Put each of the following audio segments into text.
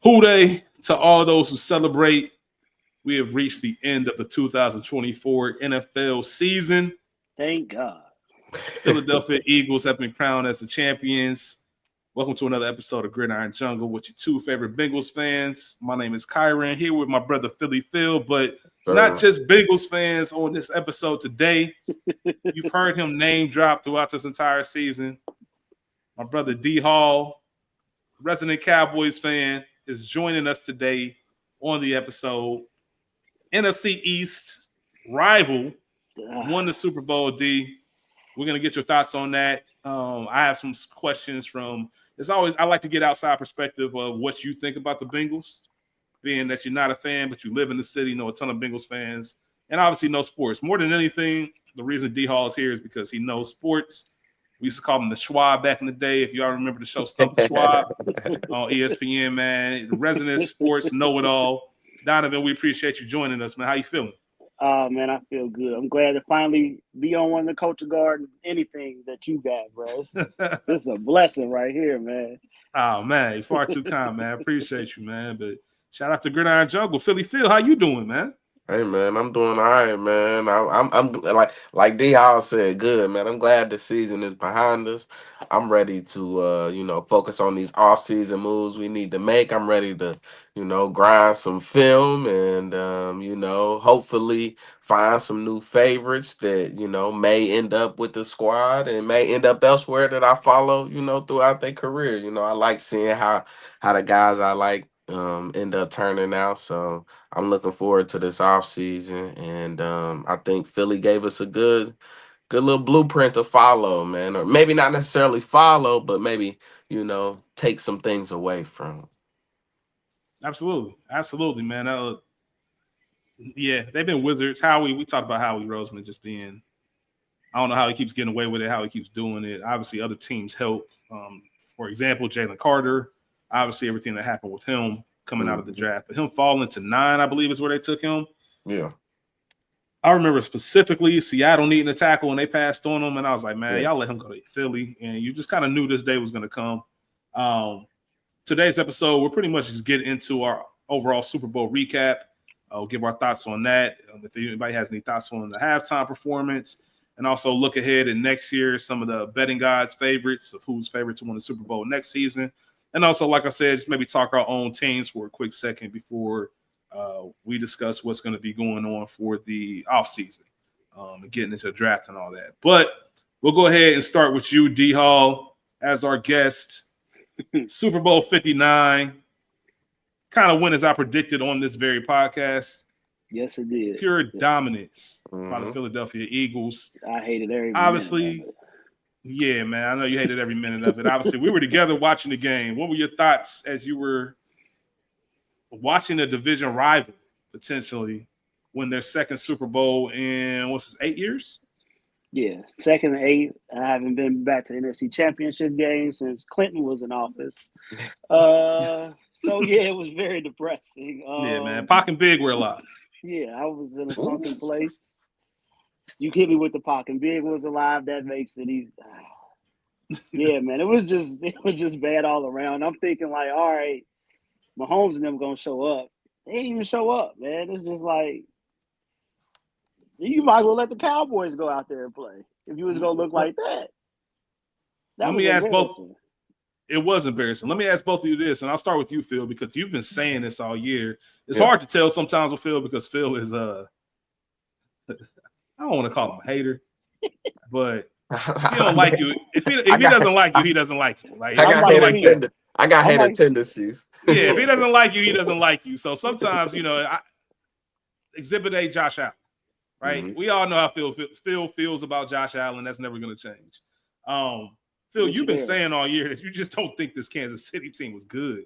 Hooday to all those who celebrate. We have reached the end of the 2024 NFL season. Thank God. Philadelphia Eagles have been crowned as the champions. Welcome to another episode of Gridiron Jungle with your two favorite Bengals fans. My name is Kyron, here with my brother Philly Phil, but not just Bengals fans on this episode today. You've heard him name drop throughout this entire season. My brother D Hall, resident Cowboys fan, is joining us today on the episode. NFC East rival won the Super Bowl, D. We're going to get your thoughts on that. I have some questions from, as always, I like to get outside perspective of what you think about the Bengals, being that you're not a fan, but you live in the city, know a ton of Bengals fans, and obviously know sports. More than anything, the reason D Hall is here is because he knows sports. We used to call him the Schwab back in the day. If y'all remember the show Stump the Schwab on ESPN, man, the resident sports know-it-all. Donovan, we appreciate you joining us, man. How you feeling? Oh, man, I feel good. I'm glad to finally be on one of the Culture Garden, anything that you got, bro. This is a blessing right here, man. Oh, man, you're far too kind, man. I appreciate you, man. But shout out to Gridiron Jungle. Philly Phil, how you doing, man? Hey man, I'm doing all right, man. I'm like D Hall said, good man. I'm glad the season is behind us. I'm ready to focus on these off-season moves we need to make. I'm ready to, grind some film and hopefully find some new favorites that, may end up with the squad and may end up elsewhere that I follow, throughout their career. I like seeing how the guys I like end up turning out. So I'm looking forward to this off season, and I think Philly gave us a good little blueprint to follow, man. Or maybe not necessarily follow, but maybe take some things away from. Absolutely, man. Yeah, they've been wizards. We talked about Howie Roseman just being. I don't know how he keeps getting away with it, how he keeps doing it. Obviously, other teams help. For example, Jalen Carter. Obviously, everything that happened with him coming out of the draft, but him falling to 9, I believe, is where they took him. Yeah. I remember specifically Seattle needing a tackle, and they passed on him, and I was like, man, y'all let him go to Philly, and you just kind of knew this day was going to come. Today's episode, we're pretty much just get into our overall Super Bowl recap. I'll give our thoughts on that. If anybody has any thoughts on the halftime performance, and also look ahead at next year, some of the betting guys' favorites of who's favorite to win the Super Bowl next season. And also, like I said, just maybe talk our own teams for a quick second before we discuss what's going to be going on for the offseason and getting into the draft and all that. But we'll go ahead and start with you, D Hall, as our guest. Super Bowl 59 kind of went as I predicted on this very podcast. Yes, it did. Pure dominance by the Philadelphia Eagles. I hated every Obviously, minute of it. Yeah, man. I know you hated every minute of it. Obviously, we were together watching the game. What were your thoughts as you were watching a division rival potentially win their second Super Bowl in, 8 years? Yeah, second and 8. I haven't been back to the NFC Championship game since Clinton was in office. So, yeah, it was very depressing. Yeah, man. Pac and Big were alive. Yeah, I was in a sunken place. You hit me with the Pac and Big was alive. That makes it easy. Yeah, man. It was just bad all around. I'm thinking like, all right, Mahomes and them gonna show up. They didn't even show up, man. It's just like you might as well let the Cowboys go out there and play if you was gonna look like that. Let me ask both. It was embarrassing. Let me ask both of you this, and I'll start with you, Phil, because you've been saying this all year. It's hard to tell sometimes with Phil because Phil is I don't want to call him a hater, but if he don't like you, if he doesn't like you, he doesn't like you. Like I got hater tendencies. Yeah, if he doesn't like you, he doesn't like you. So sometimes, Exhibit A, Josh Allen, right? Mm-hmm. We all know how Phil feels about Josh Allen. That's never going to change. Phil, you've been saying all year that you just don't think this Kansas City team was good.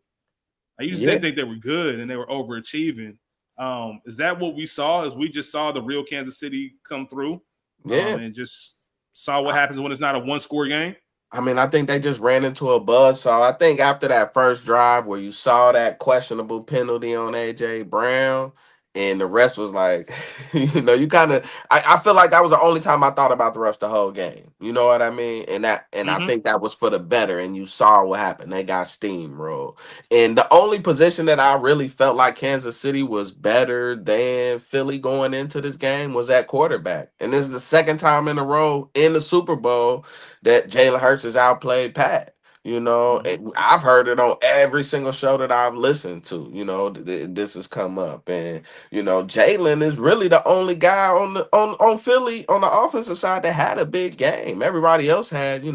Like, you just didn't think they were good and they were overachieving. Is that what we saw? Is we just saw the real Kansas City come through? And just saw what happens when it's not a one-score game? I mean, I think they just ran into a buzzsaw. I think after that first drive where you saw that questionable penalty on A.J. Brown, And the rest was like, you kind of. I feel like that was the only time I thought about the refs the whole game. You know what I mean? And I think that was for the better. And you saw what happened. They got steamrolled. And the only position that I really felt like Kansas City was better than Philly going into this game was at quarterback. And this is the second time in a row in the Super Bowl that Jalen Hurts has outplayed Pat. And I've heard it on every single show that I've listened to. This has come up, and Jalen is really the only guy on Philly on the offensive side that had a big game. Everybody else had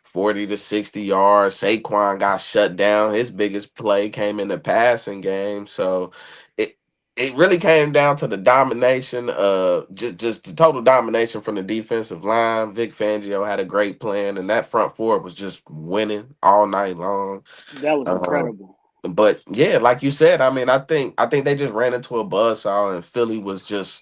40 to 60 yards. Saquon got shut down. His biggest play came in the passing game. So it really came down to the domination, just the total domination from the defensive line. Vic Fangio had a great plan, and that front four was just winning all night long. That was Um, incredible. but yeah, like you said, I mean, I think they just ran into a buzzsaw, and Philly was just,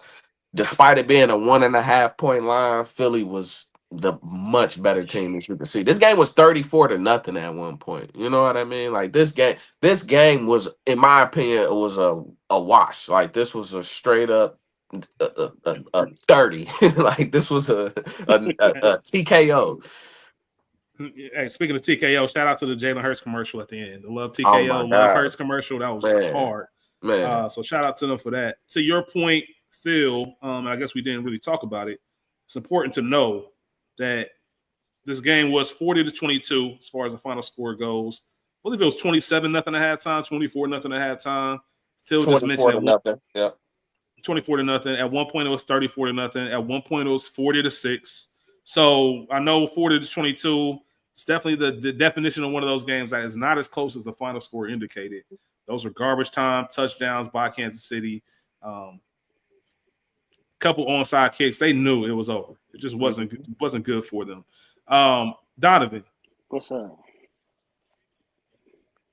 despite it being a 1.5 point line, Philly was the much better team that you can see. This game was 34-0 at one point. You know what I mean? Like this game was, in my opinion, it was a wash. Like this was a straight up a 30. Like this was a TKO. Hey, speaking of TKO, shout out to the Jalen Hurts commercial at the end. The Love Oh my TKO, Love God, Hurts commercial. That was man, hard. man. So shout out to them for that. To your point, Phil, I guess we didn't really talk about it. It's important to know that this game was 40-22 as far as the final score goes. I believe it was 27-0 at halftime, 24-0 at halftime. Phil just mentioned 24-0. Yep. 24-0. At one point it was 34-0. At one point it was 40-6. So I know 40-22. It's definitely the definition of one of those games that is not as close as the final score indicated. Those are garbage time touchdowns by Kansas City. Couple onside kicks. They knew it was over. It just wasn't good for them. Donovan, What's up?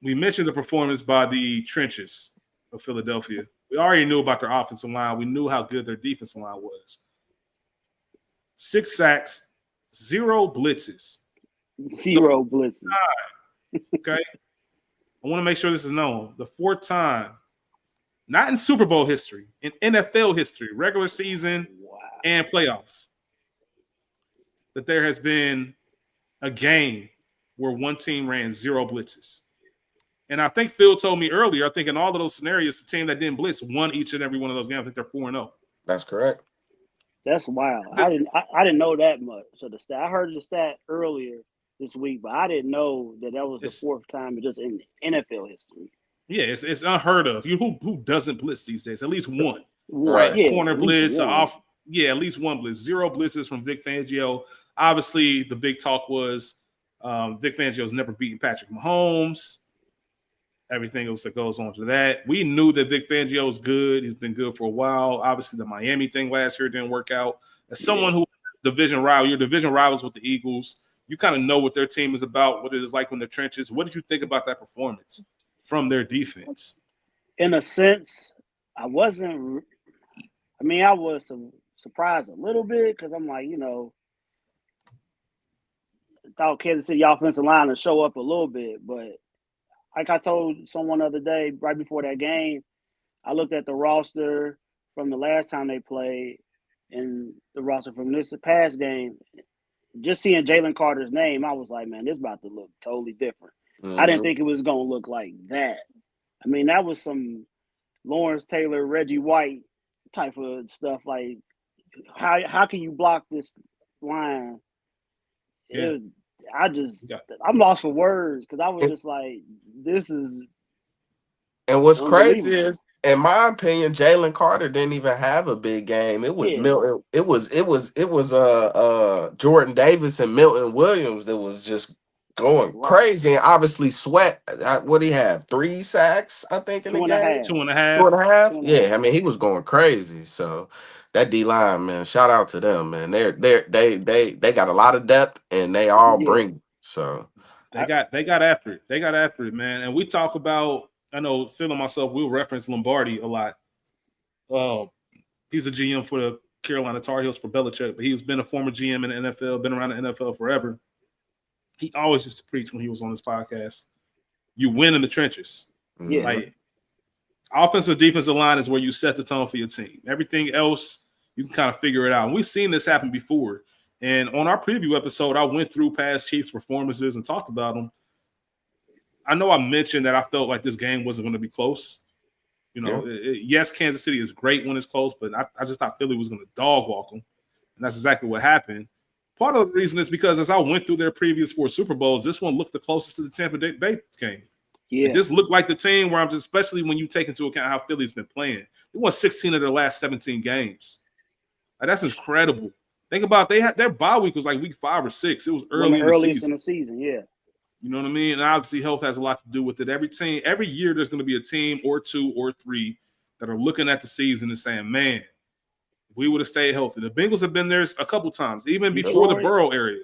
we mentioned the performance by the trenches of Philadelphia. We already knew about their offensive line. We knew how good their defensive line was. 6 sacks, 0 blitzes. 0 blitzes. Okay. I want to make sure this is known. The 4th time, not in Super Bowl history, in NFL history, regular season and playoffs, that there has been a game where one team ran 0 blitzes. And I think Phil told me earlier, I think in all of those scenarios, the team that didn't blitz won each and every one of those games. I think they're 4-0. That's correct. That's wild. I didn't know that much. So the stat, I heard the stat earlier this week, but I didn't know that was the 4th time just in NFL history. Yeah, it's unheard of. Who doesn't blitz these days? At least one. Right. Yeah, Corner blitz, off. Yeah, at least one blitz. 0 blitzes from Vic Fangio. Obviously, the big talk was Vic Fangio's never beaten Patrick Mahomes. Everything else that goes on to that. We knew that Vic Fangio is good. He's been good for a while. Obviously, the Miami thing last year didn't work out. As someone who division rival, your division rivals with the Eagles, you kind of know what their team is about, what it is like in the trenches. What did you think about that performance from their defense? In a sense, I wasn't. I mean, I was surprised a little bit because I'm like, thought Kansas City offensive line would show up a little bit, but like I told someone the other day, right before that game, I looked at the roster from the last time they played and the roster from this past game. Just seeing Jalen Carter's name, I was like, man, this is about to look totally different. Mm-hmm. I didn't think it was going to look like that. I mean, that was some Lawrence Taylor, Reggie White type of stuff. Like, how can you block this line? Yeah. I'm lost for words because I was just like, this is. And what's crazy is, in my opinion, Jalen Carter didn't even have a big game. It was Milton. It was Jordan Davis and Milton Williams that was just going crazy. And obviously Sweat, what did he have? 3 sacks, I think, in the game. 2.5. 2.5. Yeah, I mean, he was going crazy. So that D line, man, shout out to them, man. They got a lot of depth and they all bring. So they got after it. They got after it, man. And we talk about, I know Phil and myself, we'll reference Lombardi a lot. He's a GM for the Carolina Tar Heels for Belichick, but he's been a former GM in the NFL, been around the NFL forever. He always used to preach when he was on this podcast, you win in the trenches. Yeah. Like, offensive defensive line is where you set the tone for your team. Everything else, you can kind of figure it out. And we've seen this happen before. And on our preview episode, I went through past Chiefs performances and talked about them. I know I mentioned that I felt like this game wasn't going to be close. You know, yes, Kansas City is great when it's close, but I just thought Philly was going to dog walk them. And that's exactly what happened. Part of the reason is because as I went through their previous 4 Super Bowls, this one looked the closest to the Tampa Bay game. Yeah. This looked like the team where I'm just, especially when you take into account how Philly's been playing. They won 16 of their last 17 games. Like, that's incredible. Think about their bye week was like week 5 or 6. It was early in the season. Yeah. You know what I mean? And obviously health has a lot to do with it. Every year there's going to be a team or 2 or 3 that are looking at the season and saying, man, if we would have stayed healthy. The Bengals have been there a couple times, even before the Burrow era.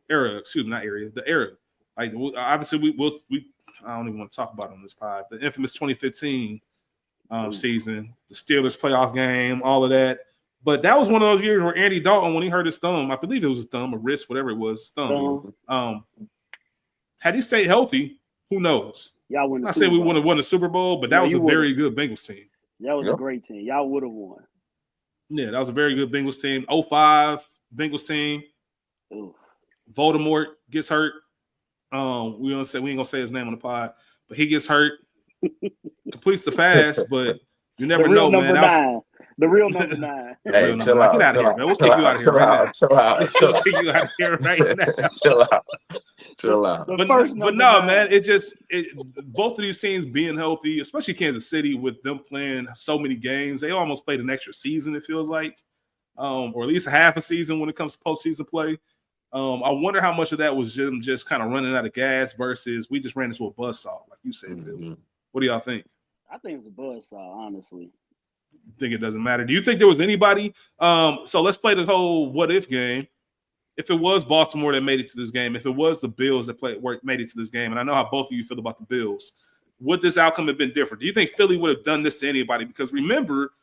The era. Like, obviously we I don't even want to talk about it on this pod. The infamous 2015 season, the Steelers playoff game, all of that. But that was one of those years where Andy Dalton, when he hurt his thumb, I believe it was his thumb, a wrist, whatever it was, had he stayed healthy, who knows? Y'all win. I said we would have won the Super Bowl, but that was a very good Bengals team. That was a great team. Y'all would have won. Yeah, that was a very good Bengals team. 05 Bengals team. Ooh. Voldemort gets hurt. We ain't gonna say his name on the pod, but he gets hurt, completes the pass, but you never know, man. The real number 9. Hey, chill out. Get out of here, man. We'll kick you out of here right now. Chill out. We'll kick you out of here right now. Chill out. But no, man, both of these teams being healthy, especially Kansas City with them playing so many games, they almost played an extra season, it feels like, or at least a half a season when it comes to postseason play. I wonder how much of that was just kind of running out of gas versus we just ran into a buzzsaw, like you said, Phil. What do y'all think? I think it's a buzzsaw, honestly. You think it doesn't matter? Do you think there was anybody? So let's play the whole what if game. If it was Baltimore that made it to this game, if it was the Bills that made it to this game, and I know how both of you feel about the Bills, would this outcome have been different? Do you think Philly would have done this to anybody? Because remember,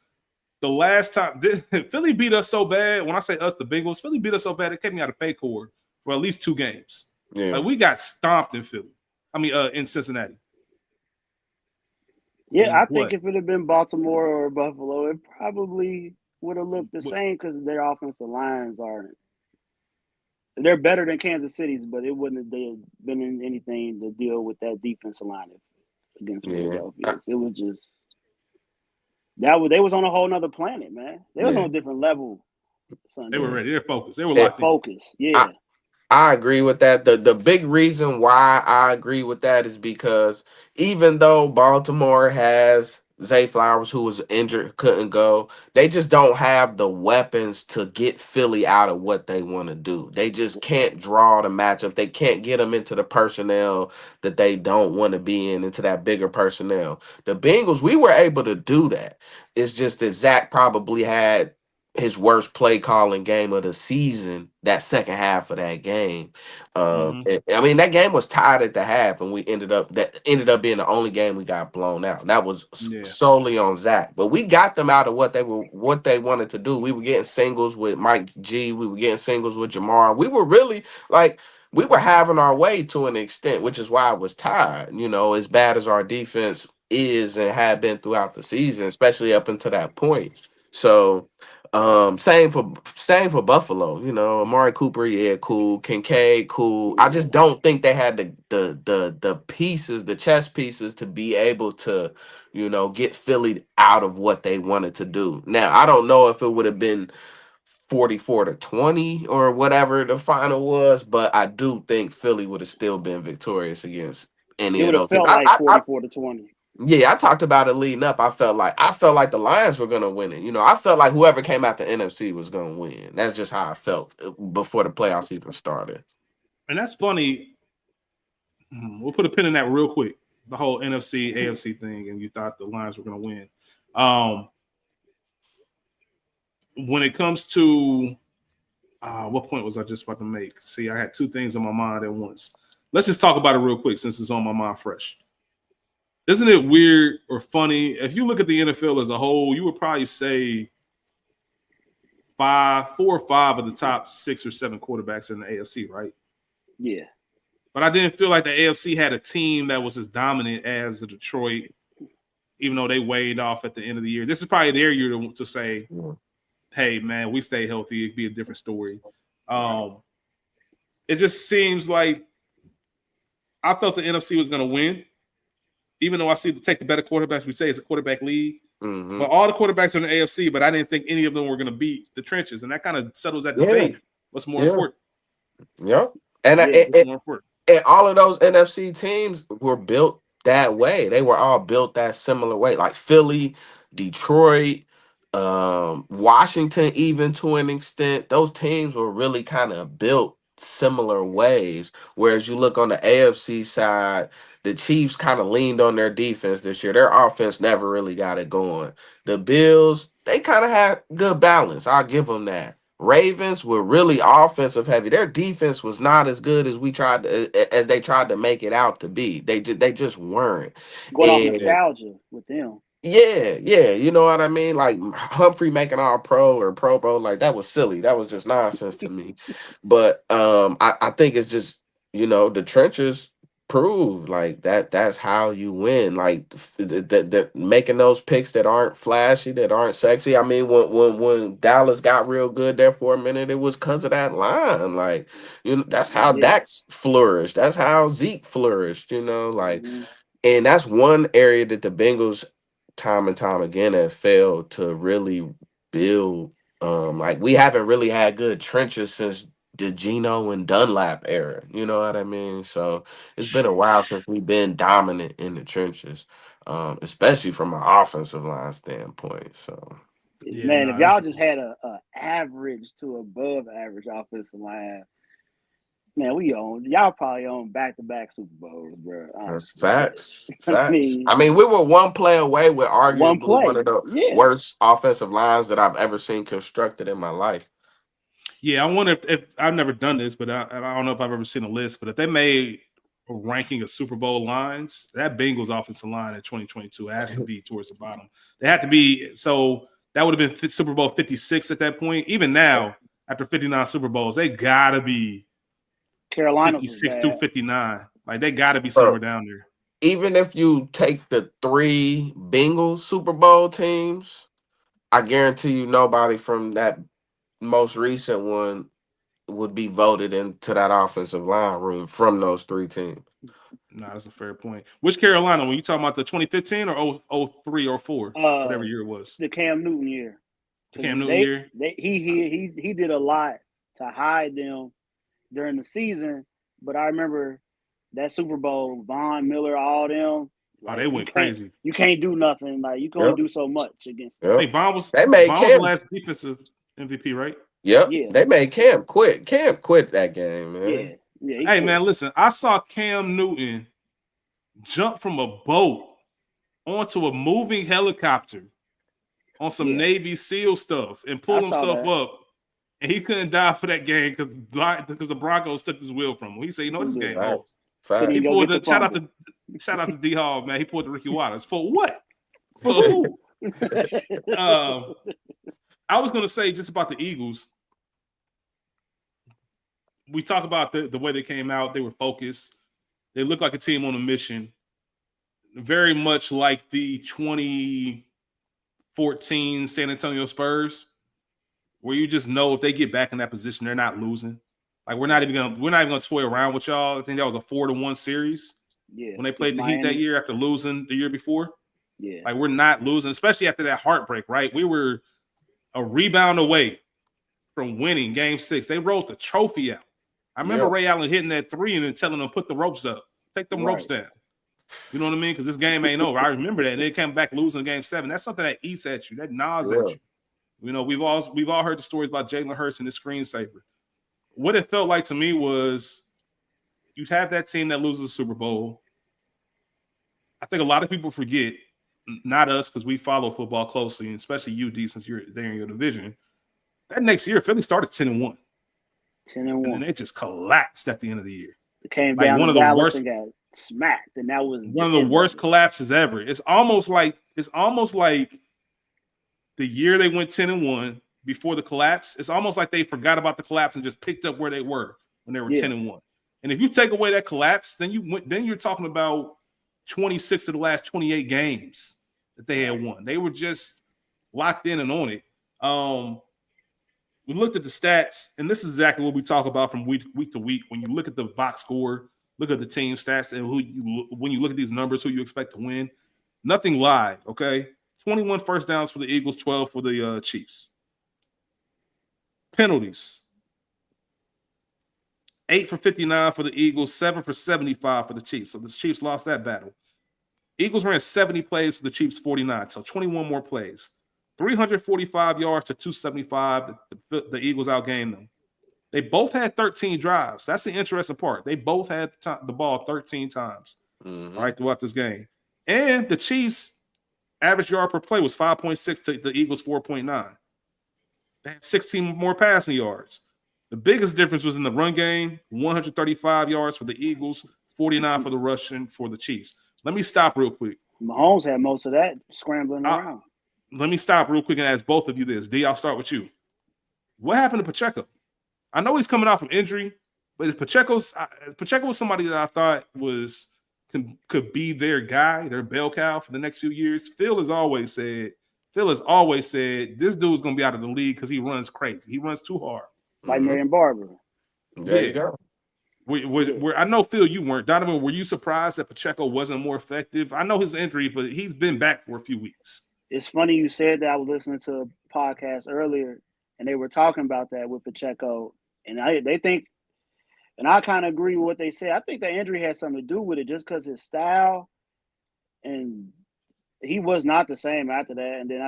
the last time Philly beat us so bad, when I say us, the Bengals, Philly beat us so bad, it kept me out of Paycor for at least 2 games. Yeah. Like, we got stomped in Philly. In Cincinnati. Yeah, I think if it had been Baltimore or Buffalo, it probably would have looked the same because their offensive lines they're better than Kansas City's, but it wouldn't have been in anything to deal with that defensive line against Philadelphia. It was just they was on a whole nother planet, man. They was on a different level. Sunday. They were ready. They're focused. They were locked in. Yeah. I agree with that. The big reason why I agree with that is because even though Baltimore has Zay Flowers, who was injured, couldn't go, they just don't have the weapons to get Philly out of what they want to do. They just can't draw the matchup. They can't get them into the personnel that they don't want to be into that bigger personnel. The Bengals, we were able to do that. It's just that Zach probably had his worst play calling game of the season, that second half of that game. That game was tied at the half, and ended up being the only game we got blown out. And that was solely on Zach. But we got them out of what they wanted to do. We were getting singles with Mike G. We were getting singles with Jamar. We were really we were having our way to an extent, which is why I was tired. As bad as our defense is and had been throughout the season, especially up until that point. So same for Buffalo. Amari Cooper, cool. Kincaid, cool. I just don't think they had the pieces, the chess pieces, to be able to, get Philly out of what they wanted to do. Now, I don't know if it would have been 44-20 or whatever the final was, but I do think Philly would have still been victorious against any of those. It would have felt like 44-20. Yeah, I talked about it leading up. I felt like the Lions were gonna win it. I felt like whoever came out the NFC was gonna win. That's just how I felt before the playoffs even started. And that's funny. We'll put a pin in that real quick. The whole NFC, AFC thing, and you thought the Lions were gonna win. When it comes to what point was I just about to make? See, I had 2 things on my mind at once. Let's just talk about it real quick since it's on my mind fresh. Isn't it weird or funny? If you look at the NFL as a whole, you would probably say 4 or 5 of the top 6 or 7 quarterbacks in the AFC, right? Yeah. But I didn't feel like the AFC had a team that was as dominant as the Detroit, even though they weighed off at the end of the year. This is probably their year to say, hey, man, we stay healthy. It'd be a different story. It just seems like I felt the NFC was going to win, even though I see to take the better quarterbacks. We say it's a quarterback league. Mm-hmm. But all the quarterbacks are in the AFC, but I didn't think any of them were going to beat the trenches. And that kind of settles that debate. What's more important? Yeah. And all of those NFC teams were built that way. They were all built that similar way. Like Philly, Detroit, Washington, even to an extent. Those teams were really kind of built similar ways. Whereas you look on the AFC side, the Chiefs kind of leaned on their defense this year. Their offense never really got it going. The Bills, they kind of had good balance. I'll give them that. Ravens were really offensive heavy. Their defense was not as good as they tried to make it out to be. They just weren't. Going off nostalgia with them. Yeah, you know what I mean? Like Humphrey making all pro or Pro Bowl, like that was silly. That was just nonsense to me. But I think it's just, the trenches prove like that's how you win. Like that making those picks that aren't flashy, that aren't sexy. I mean, when Dallas got real good there for a minute, it was because of that line. Like, that's how Dax flourished. That's how Zeke flourished, and that's one area that the Bengals time and time again have failed to really build. Like we haven't really had good trenches since the Geno and Dunlap era. You know what I mean? So it's been a while since we've been dominant in the trenches, especially from an offensive line standpoint. So man, if y'all just had a average to above average offensive line, man, y'all probably own back-to-back Super Bowls, bro. That's facts. I mean, we were one play away with arguably one of the worst offensive lines that I've ever seen constructed in my life. Yeah, I wonder if I've never done this, but I don't know if I've ever seen a list. But if they made a ranking of Super Bowl lines, that Bengals offensive line in 2022 has to be towards the bottom. They have to be. So that would have been Super Bowl 56 at that point. Even now, after 59 Super Bowls, they gotta be Carolina 56 through 59. Like they got to be somewhere down there. Even if you take the 3 Bengals Super Bowl teams, I guarantee you nobody from that most recent one would be voted into that offensive line room from those 3 teams. Nah, that's a fair point. Which Carolina? When you talking about the 2015 or 03 or 04, whatever year it was? The Cam Newton year. The Cam Newton year. He did a lot to hide them during the season, but I remember that Super Bowl, Von Miller, all them. Like, they went crazy. You can't do nothing. Like you can only do so much against them. I think Von was the last defensive MVP, right? Yep. Yeah. They made Cam quit. Cam quit that game, man. Yeah. Hey, man, listen. I saw Cam Newton jump from a boat onto a moving helicopter on some Navy SEAL stuff and pull himself up. And he couldn't die for that game because the Broncos took his will from him. He said, this game over. He pulled shout out to D Hall, man. He pulled the Ricky Watters. For what? For who? I was gonna say just about the Eagles. We talk about the way they came out, they were focused. They looked like a team on a mission. Very much like the 2014 San Antonio Spurs, where you just know if they get back in that position, they're not losing. Like we're not even gonna toy around with y'all. I think that was a 4-1 series. Yeah. When they played the Heat that year after losing the year before. Yeah. Like we're not losing, especially after that heartbreak, right? We were a rebound away from winning Game 6. They rolled the trophy out. I remember Ray Allen hitting that 3 and then telling them put the ropes up, take them ropes down. You know what I mean? Because this game ain't over. I remember that. And they came back losing Game 7. That's something that eats at you, that gnaws at you. You know, we've all heard the stories about Jalen Hurts and his screensaver. What it felt like to me was you'd have that team that loses the Super Bowl. I think a lot of people forget, not us because we follow football closely, and especially you, D, since you're there in your division. That next year, Philly started 10-1. 10-1. And it just collapsed at the end of the year. It came down to Dallas and got smacked, and that was one of the worst collapses ever. It's almost like the year they went 10-1 before the collapse. It's almost like they forgot about the collapse and just picked up where they were when they were 10-1. And if you take away that collapse, then you're talking about 26 of the last 28 games that they had won. They were just locked in and on it. We looked at the stats, and this is exactly what we talk about from week to week. When you look at the box score, look at the team stats, and when you look at these numbers, who you expect to win, nothing lied, okay? 21 first downs for the Eagles, 12 for the Chiefs. Penalties. 8 for 59 for the Eagles, 7 for 75 for the Chiefs. So the Chiefs lost that battle. Eagles ran 70 plays to the Chiefs 49, so 21 more plays. 345 yards to 275. The Eagles outgained them. They both had 13 drives. That's the interesting part. They both had the ball 13 times right throughout this game. And the Chiefs' average yard per play was 5.6 to the Eagles' 4.9. They had 16 more passing yards. The biggest difference was in the run game, 135 yards for the Eagles, 49 for the rushing for the Chiefs. Let me stop real quick. Mahomes had most of that scrambling around. Let me stop real quick and ask both of you this. D, I'll start with you. What happened to Pacheco? I know he's coming off from injury, but Pacheco was somebody that I thought could be their guy, their bell cow for the next few years. Phil has always said this dude's going to be out of the league because he runs crazy. He runs too hard. Like Marion Barber. There you go. I know, Phil, you weren't. Donovan, were you surprised that Pacheco wasn't more effective? I know his injury, but he's been back for a few weeks. It's funny you said that. I was listening to a podcast earlier, and they were talking about that with Pacheco. And they think, and I kind of agree with what they said. I think the injury had something to do with it just because his style, and he was not the same after that. And then,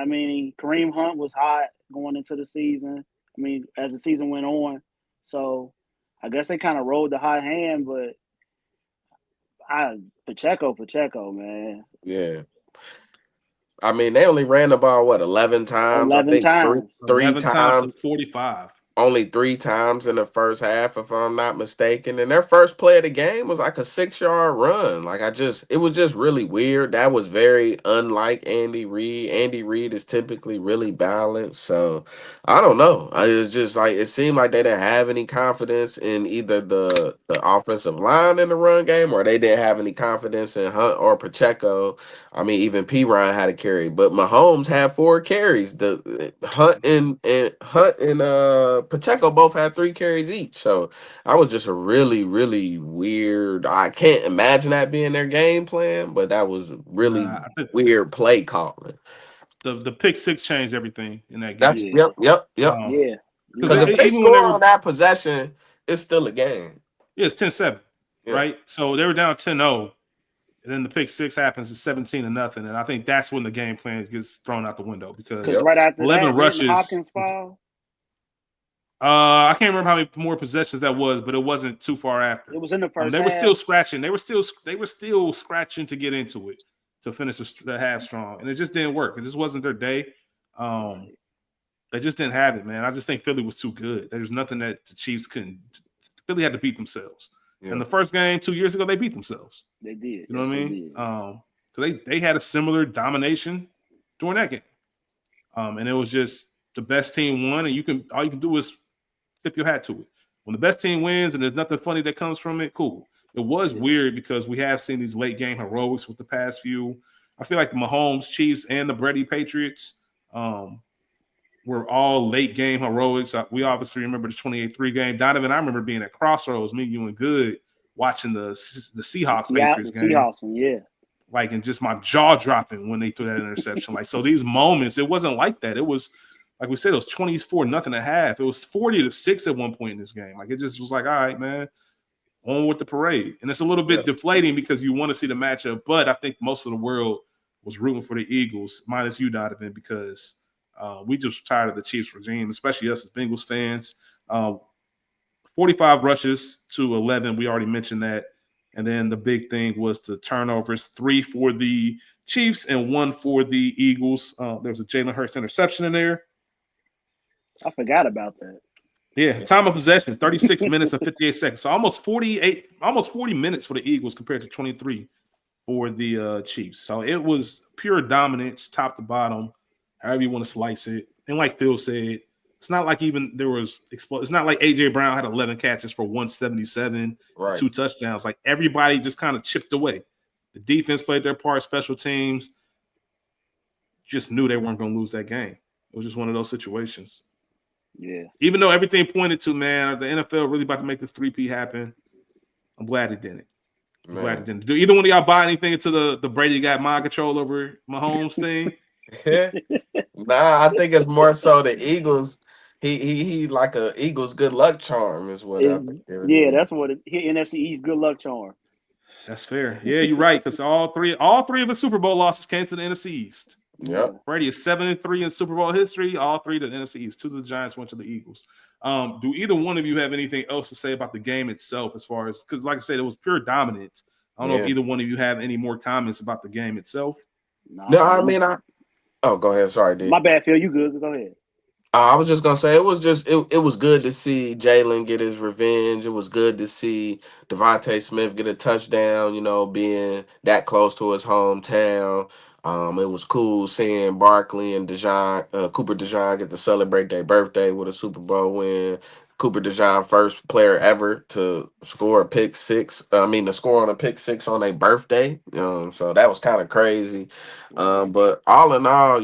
Kareem Hunt was hot going into the season. As the season went on. So I guess they kind of rolled the hot hand, but Pacheco, man. Yeah. They only ran the ball, 11 times? 11 times. Three times. 45. Only 3 times in the first half, if I'm not mistaken. And their first play of the game was like a 6-yard run. It was just really weird. That was very unlike Andy Reid. Andy Reid is typically really balanced. So I don't know. It's just it seemed like they didn't have any confidence in either the offensive line in the run game, or they didn't have any confidence in Hunt or Pacheco. Even P. Ryan had a carry, but Mahomes had 4 carries. The Hunt and Pacheco both had 3 carries each. So I was just a really, really weird. I can't imagine that being their game plan, but that was really weird play calling. The pick 6 changed everything in that game. Yep. Yeah. Because if they score on that possession, it's still a game. Yeah, it's 10-7, right? So they were down 10-0. And then the pick 6 happens, it's 17-0, and I think that's when the game plan gets thrown out the window because right after 11 rushes. Hopkins foul? I can't remember how many more possessions that was, but it wasn't too far after. It was in the first. They were still scratching. They were still scratching to get into it to finish the half strong, and it just didn't work. It just wasn't their day. They just didn't have it, man. I just think Philly was too good. There's nothing that the Chiefs couldn't. Philly had to beat themselves. Yeah. In the first game 2 years ago, they beat themselves. They did. You know what I mean? Because they had a similar domination during that game, and it was just the best team won, and all you can do is tip your hat to it. When the best team wins and there's nothing funny that comes from it, cool. It was weird because we have seen these late game heroics with the past few. I feel like the Mahomes Chiefs and the Brady Patriots were all late game heroics. We obviously remember the 28-3 game. Donovan, I remember being at Crossroads, me, you, and Good, watching the Seahawks Patriots game. Seahawks one, yeah. And just my jaw dropping when they threw that interception. So these moments, it wasn't like that. It was, like we said, it was 24-0 at half. It was 40-6 at one point in this game. It just was all right, man, on with the parade. And it's a little bit deflating because you want to see the matchup, but I think most of the world was rooting for the Eagles, minus you, Donovan, because we just tired of the Chiefs regime, especially us as Bengals fans. 45 rushes to 11. We already mentioned that. And then the big thing was the turnovers, 3 for the Chiefs and 1 for the Eagles. There was a Jalen Hurts interception in there. I forgot about that. Yeah, time of possession, 36 minutes and 58 seconds. So almost 40 minutes for the Eagles compared to 23 for the Chiefs. So it was pure dominance, top to bottom, however you want to slice it. And like Phil said, it's not like even there was it's not like A.J. Brown had 11 catches for 177, 2 touchdowns. Everybody just kind of chipped away. The defense played their part, special teams. just knew they weren't going to lose that game. It was just one of those situations. Yeah. Even though everything pointed to, man, the NFL really about to make this 3P happen. I'm glad it didn't. I'm glad it didn't. Do either one of y'all buy anything into the Brady got mind control over Mahomes thing? Nah, I think it's more so the Eagles. He like a Eagles good luck charm is what I think it Yeah, is. that's what it NFC East good luck charm. That's fair. Yeah, you're right. Because all three of the Super Bowl losses came to the NFC East. Yep. Brady is 7-3 in Super Bowl history. All three to the NFC East. 2 of the Giants went to the Eagles. Do either one of you have anything else to say about the game itself? As far as because, like I said, it was pure dominance. I don't know if either one of you have any more comments about the game itself. No, I mean Oh, go ahead. Sorry, D. My bad, Phil. You good? Go ahead. I was just gonna say it was good to see Jalen get his revenge. It was good to see Devontae Smith get a touchdown. You know, being that close to his hometown. It was cool seeing Barkley and Cooper DeJean get to celebrate their birthday with a Super Bowl win. Cooper DeJean, first player ever to score a pick six. To score on a pick six on a birthday. So that was kind of crazy. But all in all,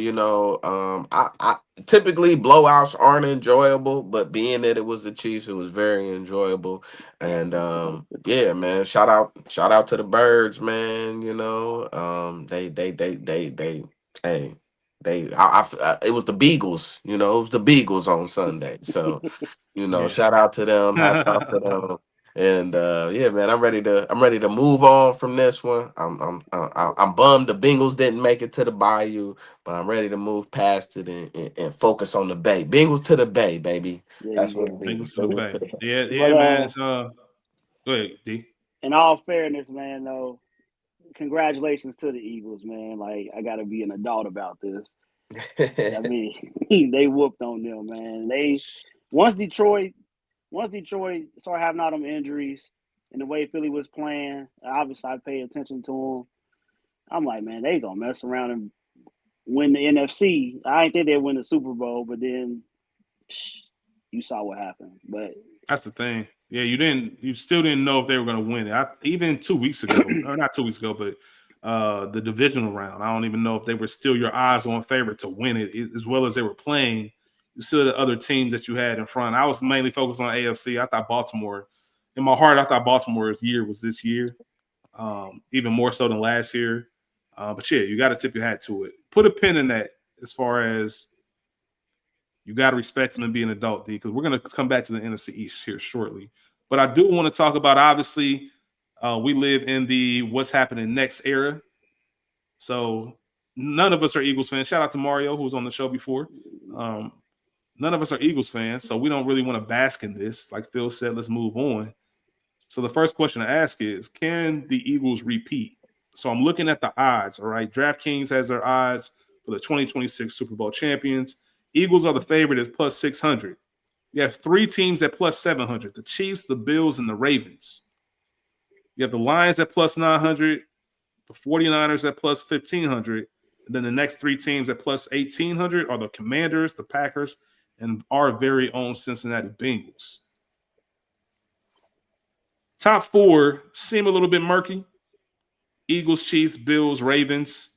I typically blowouts aren't enjoyable, but being that it was the Chiefs, it was very enjoyable. And yeah, man, shout out to the Birds, man. Hey, it was the Beagles, it was the Beagles on Sunday. So, shout out to them, hats off to them. And yeah, man, I'm ready to move on from this one. I'm bummed the Bengals didn't make it to the Bayou, but I'm ready to move past it and focus on the Bay. Bengals to the Bay, baby. That's what it is. Bengals to the Bay. Yeah, But, man. It's go ahead, D. In all fairness, man, though, congratulations to the Eagles, man. Like, I got to be an adult about this. I mean, they whooped on them, man. Once Detroit started having all them injuries and the way Philly was playing, obviously I paid attention to them. I'm like, man, they gonna mess around and win the NFC. I didn't think they'd win the Super Bowl, but then you saw what happened. But that's the thing. Yeah, you still didn't know if they were going to win it. Even 2 weeks ago, or not 2 weeks ago, but the divisional round, I don't even know if they were still your odds on favorite to win it, as well as they were playing. You still the other teams that you had in front. I was mainly focused on AFC. I thought Baltimore, in my heart, I thought Baltimore's year was this year, even more so than last year. But yeah, you got to tip your hat to it. Put a pin in that as far as you got to respect him and be an adult, D, because we're going to come back to the NFC East here shortly. But I do want to talk about, obviously, we live in the what's happening next era. So none of us are Eagles fans. Shout out to Mario, who was on the show before. None of us are Eagles fans, so we don't really want to bask in this. Like Phil said, let's move on. So the first question to ask is, can the Eagles repeat? So I'm looking at the odds, all right? DraftKings has their odds for the 2026 Super Bowl champions. Eagles are the favorite at plus 600. You have 3 teams at plus 700, the Chiefs, the Bills, and the Ravens. You have the Lions at plus 900, the 49ers at plus 1,500, and then the next 3 teams at plus 1,800 are the Commanders, the Packers, and our very own Cincinnati Bengals. Top 4 seem a little bit murky. Eagles, Chiefs, Bills, Ravens.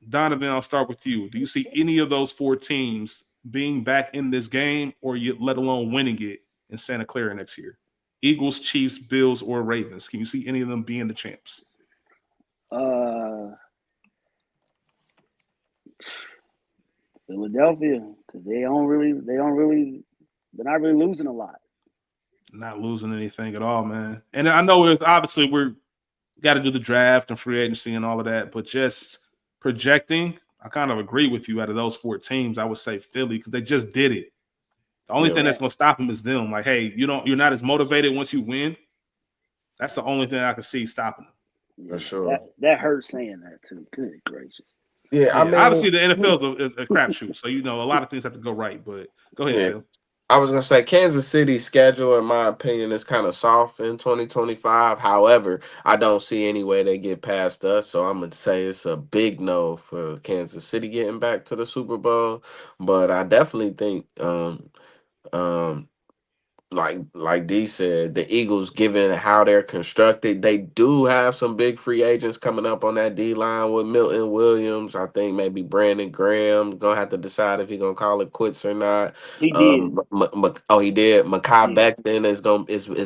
Donovan, I'll start with you. Do you see any of those 4 teams being back in this game, or let alone winning it in Santa Clara next year? Eagles, Chiefs, Bills, or Ravens? Can you see any of them being the champs? Philadelphia, because they're not really losing a lot. Not losing anything at all, man. And I know obviously we're got to do the draft and free agency and all of that, but just projecting, I kind of agree with you. Out of those 4 teams, I would say Philly, because they just did it. The only thing that's going to stop them is them. Like, hey, you're not as motivated once you win. That's the only thing I can see stopping them. For sure. That hurts saying that too. Good gracious. Yeah, I mean, obviously the NFL is a crapshoot, so a lot of things have to go right. But go ahead, Phil. I was gonna say Kansas City's schedule, in my opinion, is kind of soft in 2025. However, I don't see any way they get past us, so I'm gonna say it's a big no for Kansas City getting back to the Super Bowl. But I definitely think like D said, the Eagles, given how they're constructed, they do have some big free agents coming up on that D line with Milton Williams. I think maybe Brandon Graham gonna have to decide if he's gonna call it quits or not. He did. He did. Makai Yeah. Becton is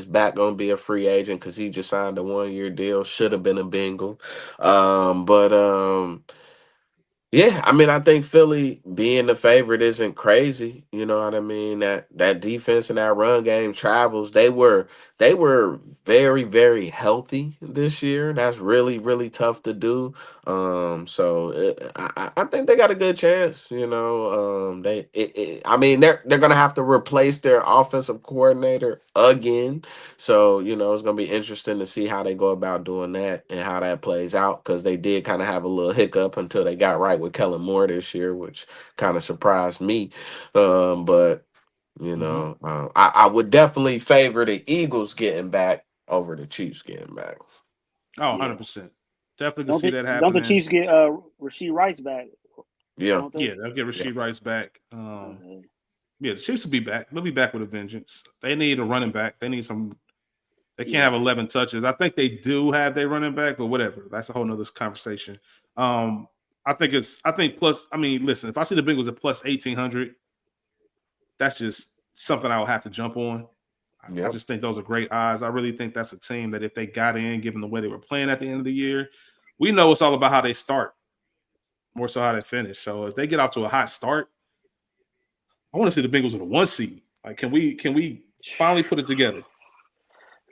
back gonna be a free agent because he just signed a 1 year deal. Should have been a Bengal, but yeah, I mean, I think Philly being the favorite isn't crazy. You know what I mean? That defense and that run game travels. They were very very healthy this year. That's really really tough to do. I think they got a good chance. I mean, they're gonna have to replace their offensive coordinator again. So, it's going to be interesting to see how they go about doing that and how that plays out because they did kind of have a little hiccup until they got right with Kellen Moore this year, which kind of surprised me. But, I would definitely favor the Eagles getting back over the Chiefs getting back. Oh, Yeah. 100%. Definitely can Don't see the, that don't the happening. Chiefs get Rasheed Rice back? Yeah. Don't they? Yeah, they'll get Yeah. Rasheed Rice back. Okay. Yeah, the Chiefs will be back. They'll be back with a vengeance. They need a running back. They need some. They can't Yeah. have 11 touches. I think they do have their running back, but whatever. That's a whole nother conversation. I think plus. I mean, listen. If I see the Bengals at plus 1,800, that's just something I will have to jump on. I Yep. just think those are great odds. I really think that's a team that if they got in, given the way they were playing at the end of the year, we know it's all about how they start, more so how they finish. So if they get off to a hot start, I want to see the Bengals with a 1 seed. Like, can we finally put it together?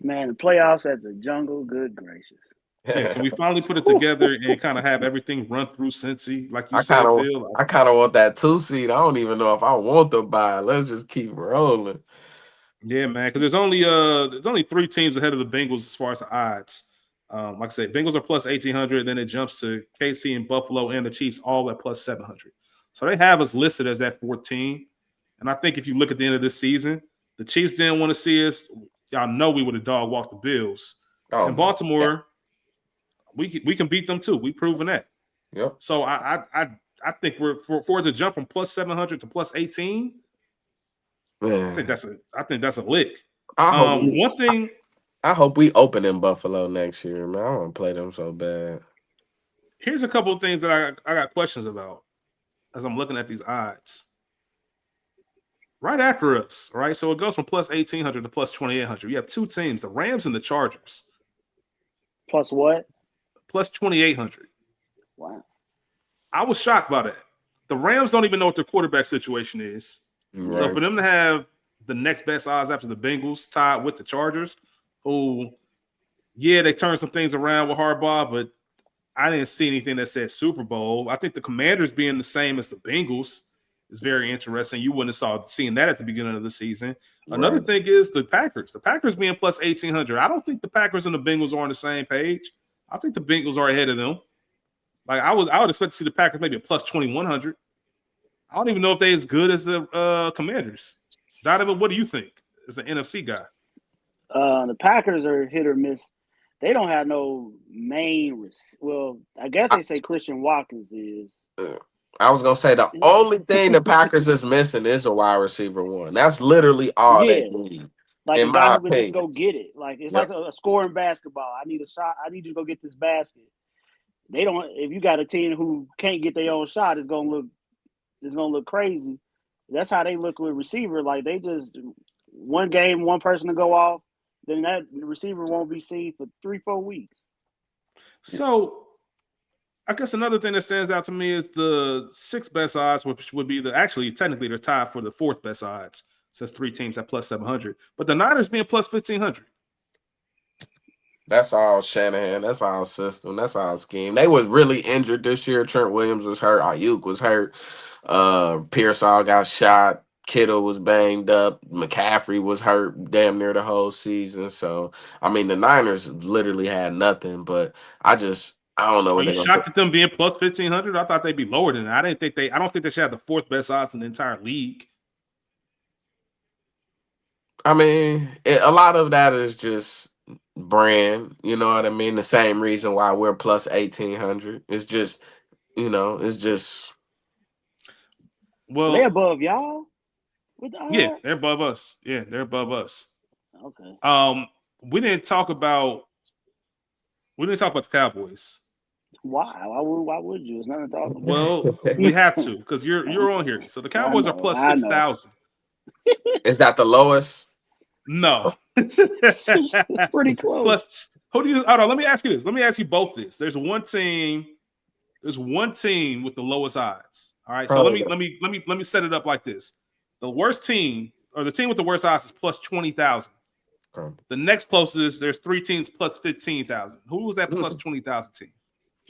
Man, the playoffs at the Jungle. Good gracious. Yeah, can we finally put it together and kind of have everything run through Cincy, like you I kind said, of Phil? I kind of want that 2 seed. I don't even know if I want the buy. Let's just keep rolling. Yeah, man, because there's only 3 teams ahead of the Bengals as far as the odds. Like I said, Bengals are plus 1,800, then it jumps to KC and Buffalo and the Chiefs all at plus 700. So they have us listed as at 14. And I think if you look at the end of this season, the Chiefs didn't want to see us. Y'all know we would have dog walked the Bills. Oh, And Baltimore, we can beat them too. We've proven that. yep. So I think we're for it to jump from plus 700 to plus 18. Man. I think that's a lick. I hope One thing. I hope we open in Buffalo next year, man. I want to play them so bad. Here's a couple of things that I got questions about as I'm looking at these odds. Right after us, right? So it goes from plus 1,800 to plus 2,800. You have 2 teams, the Rams and the Chargers. Plus what? Plus 2,800. Wow. I was shocked by that. The Rams don't even know what their quarterback situation is. Right. So for them to have the next best odds after the Bengals tied with the Chargers, who, yeah, they turned some things around with Harbaugh, but I didn't see anything that said Super Bowl. I think the Commanders being the same as the Bengals is very interesting. You wouldn't have seen that at the beginning of the season. Another thing is the Packers. The Packers being plus 1,800. I don't think the Packers and the Bengals are on the same page. I think the Bengals are ahead of them. Like I would expect to see the Packers maybe a plus 2,100. I don't even know if they're as good as the Commanders. Donovan, what do you think as an NFC guy? The Packers are hit or miss. They don't have no main. Well, I guess they say Christian Watkins is. I was gonna say the only thing the Packers is missing is a wide receiver 1. That's literally all they need. Like in a guy my who can just opinion. go get it. Like it's like a score in basketball. I need a shot. I need you to go get this basket. They don't. If you got a team who can't get their own shot, it's gonna look crazy. That's how they look with receiver. Like they just one game, one person to go off, then that receiver won't be seen for 3-4 weeks. So I guess another thing that stands out to me is the 6th best odds, which would be technically they're tied for the 4th best odds since 3 teams at plus 700. But the Niners being plus 1,500. That's all Shanahan. That's all system. That's all scheme. They was really injured this year. Trent Williams was hurt. Ayuk was hurt. Pearsall got shot. Kittle was banged up. McCaffrey was hurt damn near the whole season. So, I mean, the Niners literally had nothing. But I don't know Are what you they're shocked at them being plus 1,500? I thought they'd be lower than that. I don't think they should have the 4th best odds in the entire league. I mean, a lot of that is just brand. You know what I mean? The same reason why we're plus 1,800. It's just, it's just. So they above y'all? Yeah, they're above us. Yeah, they're above us. Okay. We didn't talk about the Cowboys. Why? Why would you? It's nothing to talk about. Well, we have to because you're on here. So the Cowboys are plus I know. 6,000. Is that the lowest? No. It's pretty close. Plus, hold on, let me ask you this. Let me ask you both this. There's one team with the lowest odds. All right. So let me set it up like this. The worst team, or the team with the worst odds, is plus 20,000. Okay. The next closest, there's 3 teams plus 15,000. Who was that plus 20,000 team?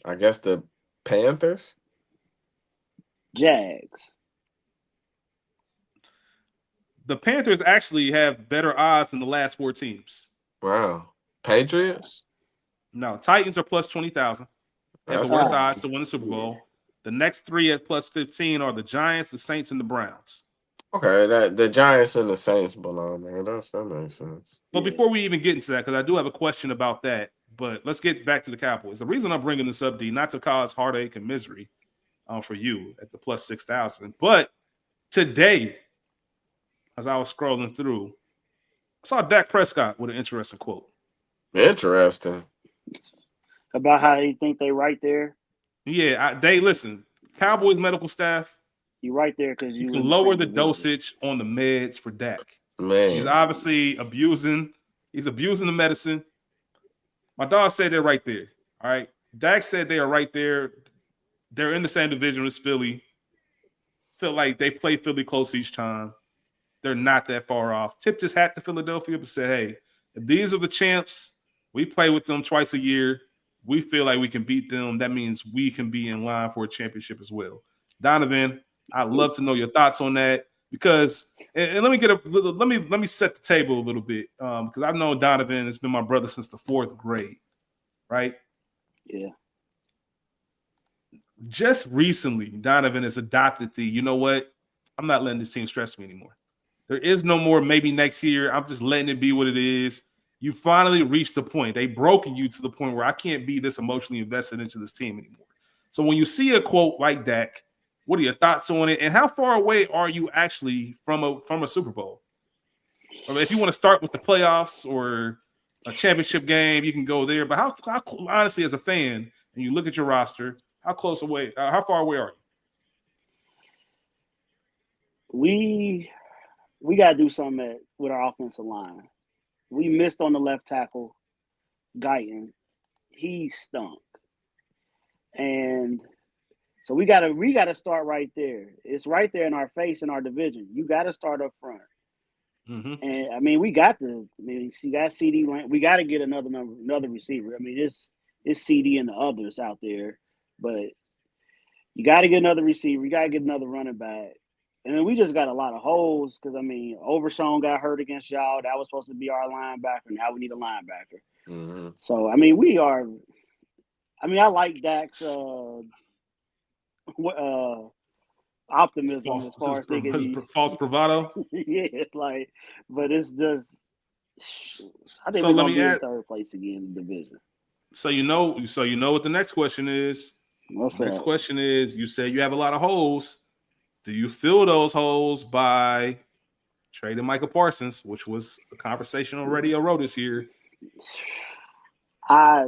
I guess the Panthers. Jags. The Panthers actually have better odds than the last 4 teams. Wow. Patriots? No, Titans are plus 20,000. They have the worst odds to win the Super Bowl. The next 3 at plus 15 are the Giants, the Saints, and the Browns. Okay, the Giants and the Saints belong, man. That makes sense. But before we even get into that, because I do have a question about that, but let's get back to the Cowboys. The reason I'm bringing this up, D, not to cause heartache and misery for you at the plus 6,000, but today, as I was scrolling through, I saw Dak Prescott with an interesting quote. Interesting. About how he think they right there. Yeah, they listen. Cowboys medical staff. You right there because you can lower the dosage on the meds for Dak. Man, he's obviously abusing. He's abusing the medicine. My dog said they're right there. All right, Dak said they are right there. They're in the same division as Philly. Feel like they play Philly close each time. They're not that far off. Tipped his hat to Philadelphia and said, "Hey, if these are the champs, we play with them twice a year. We feel like we can beat them. That means we can be in line for a championship as well." Donovan, I'd love to know your thoughts on that because, and let me set the table a little bit because I've known Donovan. It's been my brother since the 4th grade, right? Yeah. Just recently, Donovan has adopted the, you know what? I'm not letting this team stress me anymore. There is no more maybe next year. I'm just letting it be what it is. You finally reached the point. They broken you to the point where I can't be this emotionally invested into this team anymore. So when you see a quote like Dak, what are your thoughts on it? And how far away are you actually from a Super Bowl? Or if you want to start with the playoffs or a championship game, you can go there. But how honestly, as a fan, and you look at your roster, how far away are you? We got to do something with our offensive line. We missed on the left tackle, Guyton. He stunk. And so we gotta start right there. It's right there in our face in our division. You got to start up front. Mm-hmm. And I mean, you got CD. We got to get another receiver. I mean, it's CD and the others out there, but you got to get another receiver. You got to get another running back. And then we just got a lot of holes because, I mean, Overshown got hurt against y'all. That was supposed to be our linebacker. Now we need a linebacker. Mm-hmm. So, I mean, I like Dak's optimism as far as thinking false bravado. Yeah, but it's just I think we're gonna be in 3rd place again in the division. So you know what the next question is. Next question is, you said you have a lot of holes. Do you fill those holes by trading Micah Parsons, which was a conversation on Radio Row this year? I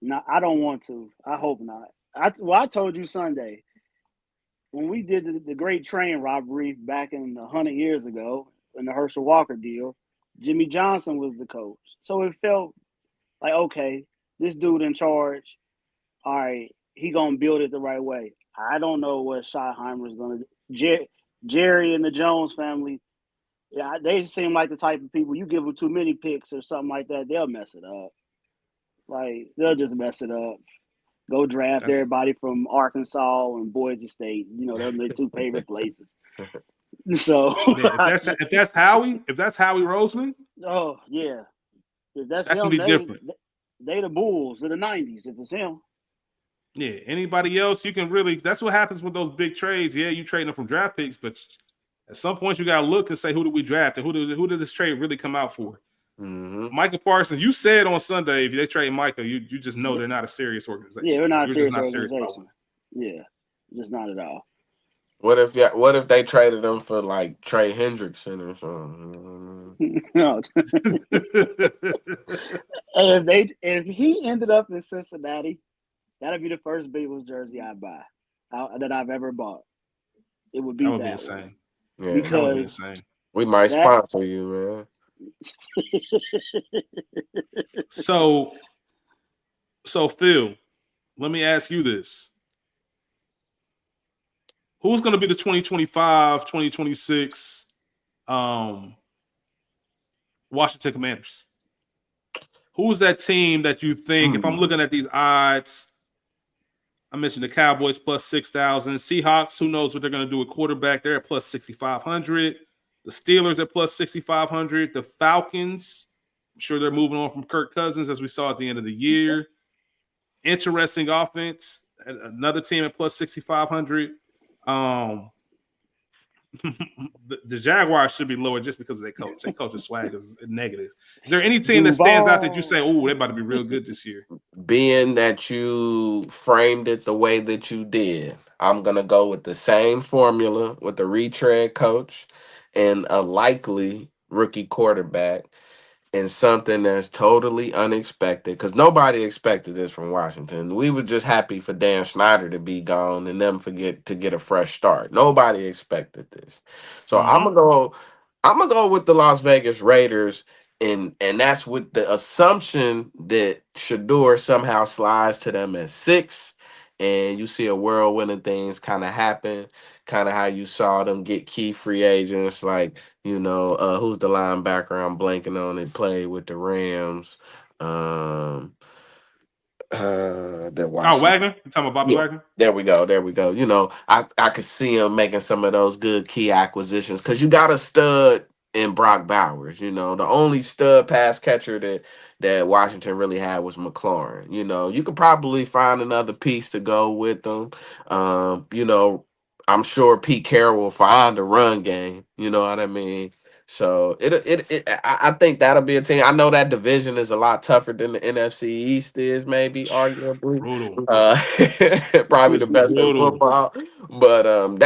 don't want to. I hope not. I told you Sunday when we did the great train robbery back in 100 years ago in the Herschel Walker deal, Jimmy Johnson was the coach. So it felt like, okay, this dude in charge, all right, he going to build it the right way. I don't know what Schottenheimer is going to do. Jerry and the Jones family, yeah, they seem like the type of people, you give them too many picks or something like that, they'll mess it up. Like, they'll just mess it up. Go draft everybody from Arkansas and Boise State. You know, those are their 2 favorite places. So if that's Howie Roseman, oh yeah, if that's that him, can be different. They the Bulls of the '90s. If it's him, yeah. Anybody else, you can really. That's what happens with those big trades. Yeah, you trade them from draft picks, but at some point you got to look and say, who did we draft and who did this trade really come out for? Mm-hmm. Micah Parsons, you said on Sunday, if they trade Micah, you just know they're not a serious organization. Yeah, we're not a serious organization. Yeah, just not at all. What if they traded him for like Trey Hendrickson or something? No. If he ended up in Cincinnati, that'd be the first Bengals jersey I buy that I've ever bought. It would be That would be that insane. Yeah, That would be because insane. we might that. sponsor you, man. So Phil, let me ask you this. Who's going to be the 2025, 2026 Washington Commanders? Who's that team that you think, if I'm looking at these odds, I mentioned the Cowboys plus 6,000. Seahawks, who knows what they're going to do at quarterback? They're at plus 6,500. The Steelers at plus 6,500. The Falcons, I'm sure they're moving on from Kirk Cousins, as we saw at the end of the year. Interesting offense. Another team at plus 6,500. The Jaguars should be lower just because of their coach. Their coach's swag is negative. Is there any team that stands out that you say, oh, they're about to be real good this year? Being that you framed it the way that you did, I'm going to go with the same formula with a retread coach and a likely rookie quarterback and something that's totally unexpected because nobody expected this from Washington. We were just happy for Dan Snyder to be gone and them to get a fresh start. Nobody expected this. So I'm gonna go with the Las Vegas Raiders, and that's with the assumption that Shador somehow slides to them at 6, and you see a whirlwind of things kind of happen, kind of how you saw them get key free agents like who's the linebacker I'm blanking on it played with the Rams. That Washington. Wagner? You talking about Bobby Wagner? There we go. I could see him making some of those good key acquisitions because you got a stud in Brock Bowers. The only stud pass catcher that Washington really had was McLaurin. You could probably find another piece to go with them. I'm sure Pete Carroll will find a run game. You know what I mean? So I think that'll be a team. I know that division is a lot tougher than the NFC East is, maybe arguably. Brutal. Probably the best in Brutal. football. But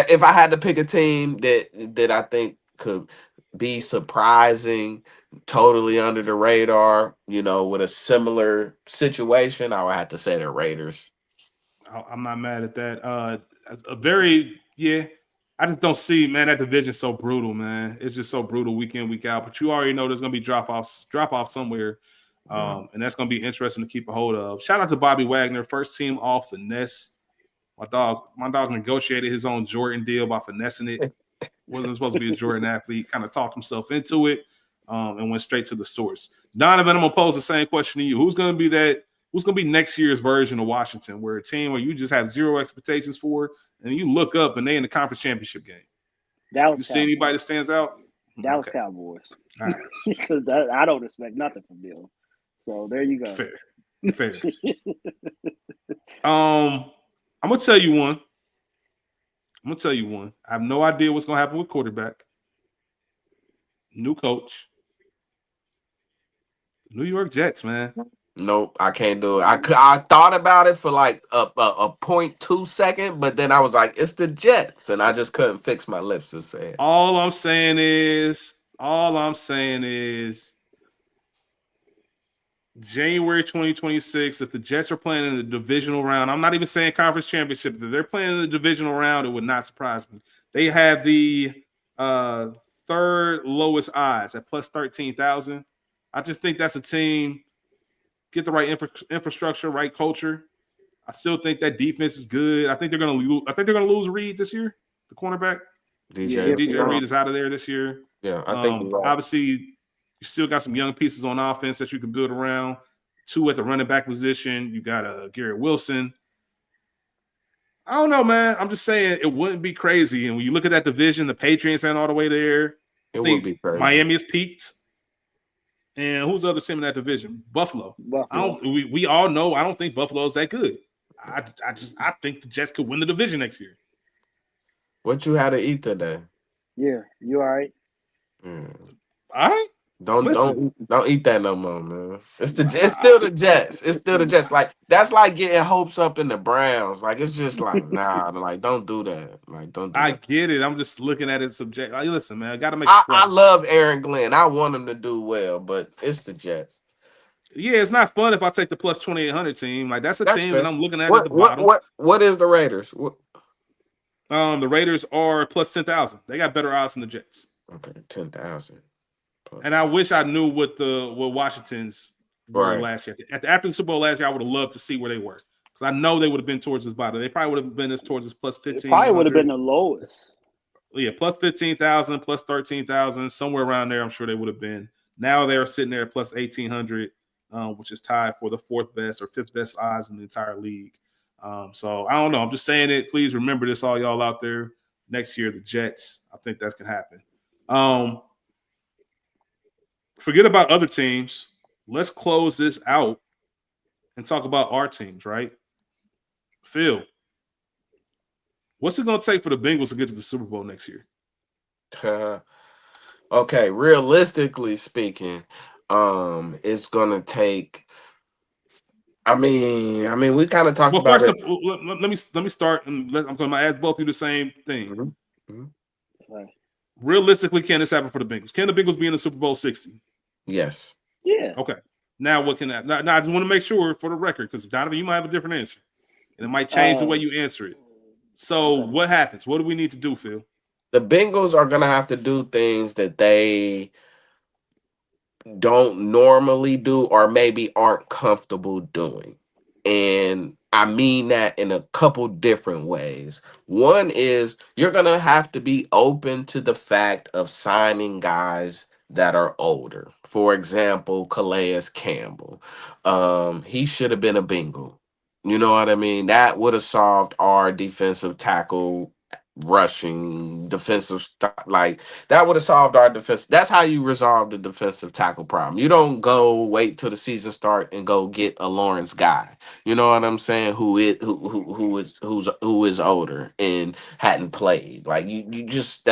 if I had to pick a team that I think could be surprising, totally under the radar, with a similar situation, I would have to say the Raiders. I'm not mad at that. I just don't see, man, that division's so brutal, man. It's just so brutal week in, week out. But you already know there's going to be drop off somewhere. And that's going to be interesting to keep a hold of. Shout out to Bobby Wagner, first team all finesse. My dog negotiated his own Jordan deal by finessing it. Wasn't supposed to be a Jordan athlete. Kind of talked himself into it and went straight to the source. Donovan, I'm going to pose the same question to you. Who's going to be next year's version of Washington, where a team where you just have zero expectations for, and you look up and they in the conference championship game? You see anybody that stands out? Dallas Cowboys. All right. Because I don't expect nothing from them. So there you go. Fair. I'm gonna tell you one. I have no idea what's gonna happen with quarterback. New coach. New York Jets, man. Nope, I can't do it. I thought about it for like a 0.2 second, but then I was like, it's the Jets, and I just couldn't fix my lips to say it. All I'm saying is January 2026, if the Jets are playing in the divisional round, I'm not even saying conference championship. If they're playing in the divisional round, it would not surprise me. They have the third lowest odds at plus 13,000. I just think that's a team. Get the right infrastructure, right culture. I still think that defense is good. I think they're going to lose Reed this year, the cornerback. DJ Reed is out of there this year. Yeah, I think obviously you still got some young pieces on offense that you can build around. 2 at the running back position. You got Garrett Wilson. I don't know, man. I'm just saying it wouldn't be crazy. And when you look at that division, the Patriots ain't all the way there. It would be crazy. Miami has peaked. And who's the other team in that division? Buffalo. We all know I don't think Buffalo's that good. I think the Jets could win the division next year. What you had to eat today? Yeah, you all right? All right. Don't eat that no more, man. It's still the Jets. It's still the Jets. Like that's like getting hopes up in the Browns. Like it's just like nah. Like don't do that. Like don't do I that. get it. I'm just looking at it subject. Like, listen, man, I got to make a I splash. love Aaron Glenn. I want him to do well, but it's the Jets. Yeah, it's not fun if I take the plus 2,800 team. Like that's a That's team that fair. I'm looking at the What what bottom. what what is the Raiders? What? The Raiders are plus 10,000. They got better odds than the Jets. Okay, 10,000. And I wish I knew what Washington's were last year. After the Super Bowl last year, I would have loved to see where they were because I know they would have been towards this bottom. They probably would have been towards this plus 15. It probably would have been the lowest. Yeah, plus 15,000, plus 13,000, somewhere around there. I'm sure they would have been. Now they're sitting there at plus 1,800, which is tied for the fourth best or fifth best odds in the entire league. So I don't know. I'm just saying it. Please remember this, all y'all out there. Next year, the Jets. I think that's gonna happen. Forget about other teams. Let's close this out and talk about our teams, right? Phil, what's it going to take for the Bengals to get to the Super Bowl next year? Okay, realistically speaking, it's gonna take. I mean, we kind of talked about it. Let me start, and I'm going to ask both of you the same thing. Mm-hmm. Mm-hmm. Right. Realistically, can this happen for the Bengals? Can the Bengals be in the Super Bowl 60? Yes. Yeah. Okay. Now, what can that? Now, I just want to make sure for the record, because Donovan, you might have a different answer, and it might change the way you answer it. So, what happens? What do we need to do, Phil? The Bengals are gonna have to do things that they don't normally do, or maybe aren't comfortable doing, and I mean that in a couple different ways. One is you're gonna have to be open to the fact of signing guys that are older. For example, Calais Campbell. He should have been a Bengal. You know what I mean? That would have solved our defensive tackle rushing like that would have solved our defense. That's how you resolve the defensive tackle problem. You don't go wait till the season start and go get a Lawrence guy. You know what I'm saying? Who is older and hadn't played. Like you just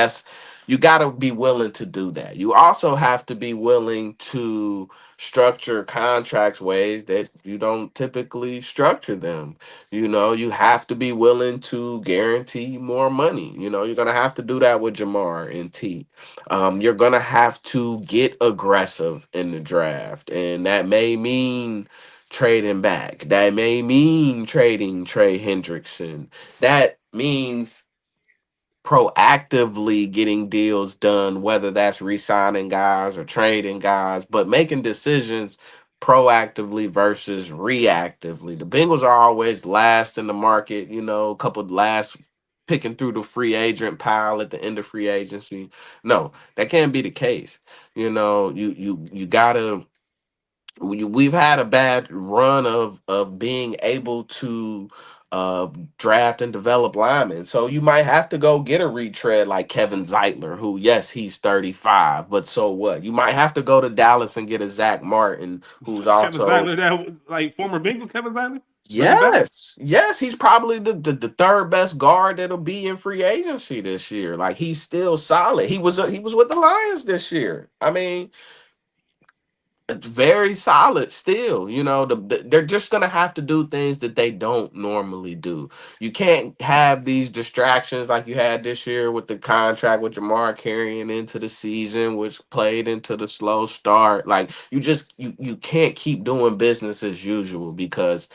you got to be willing to do that. You also have to be willing to structure contracts ways that you don't typically structure them. You know, you have to be willing to guarantee more money. You know, you're gonna have to do that with Jamar and T. You're gonna have to get aggressive in the draft, and that may mean trading back. That may mean trading Trey Hendrickson. That means proactively getting deals done, whether that's re-signing guys or trading guys, but making decisions proactively versus reactively. The Bengals are always last in the market, you know, a couple last picking through the free agent pile at the end of free agency. No, that can't be the case. You know, you gotta we've had a bad run of being able to draft and develop linemen. So you might have to go get a retread like Kevin Zeitler, who, yes, he's 35, but so what? You might have to go to Dallas and get a Zach Martin, who's Kevin also Zeitler, that like former Bengal Kevin Zeitler? yes, he's probably the third best guard that'll be in free agency this year. Like he's still solid. He was with the Lions this year. I mean, it's very solid still. You know, they're just gonna have to do things that they don't normally do. You can't have these distractions like you had this year with the contract with Jamar carrying into the season, which played into the slow start. Like you can't keep doing business as usual, because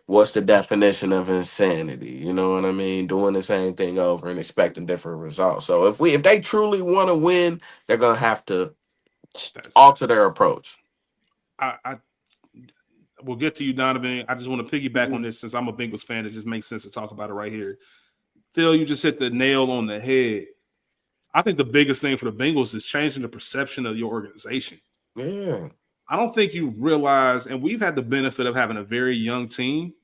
what's the definition of insanity? You know what I mean? Doing the same thing over and expecting different results. So if they truly want to win, they're gonna have to alter their approach. I will get to you, Donovan. I just want to piggyback on this since I'm a Bengals fan. It just makes sense to talk about it right here. Phil, you just hit the nail on the head. I think the biggest thing for the Bengals is changing the perception of your organization. Yeah. I don't think you realize, and we've had the benefit of having a very young team.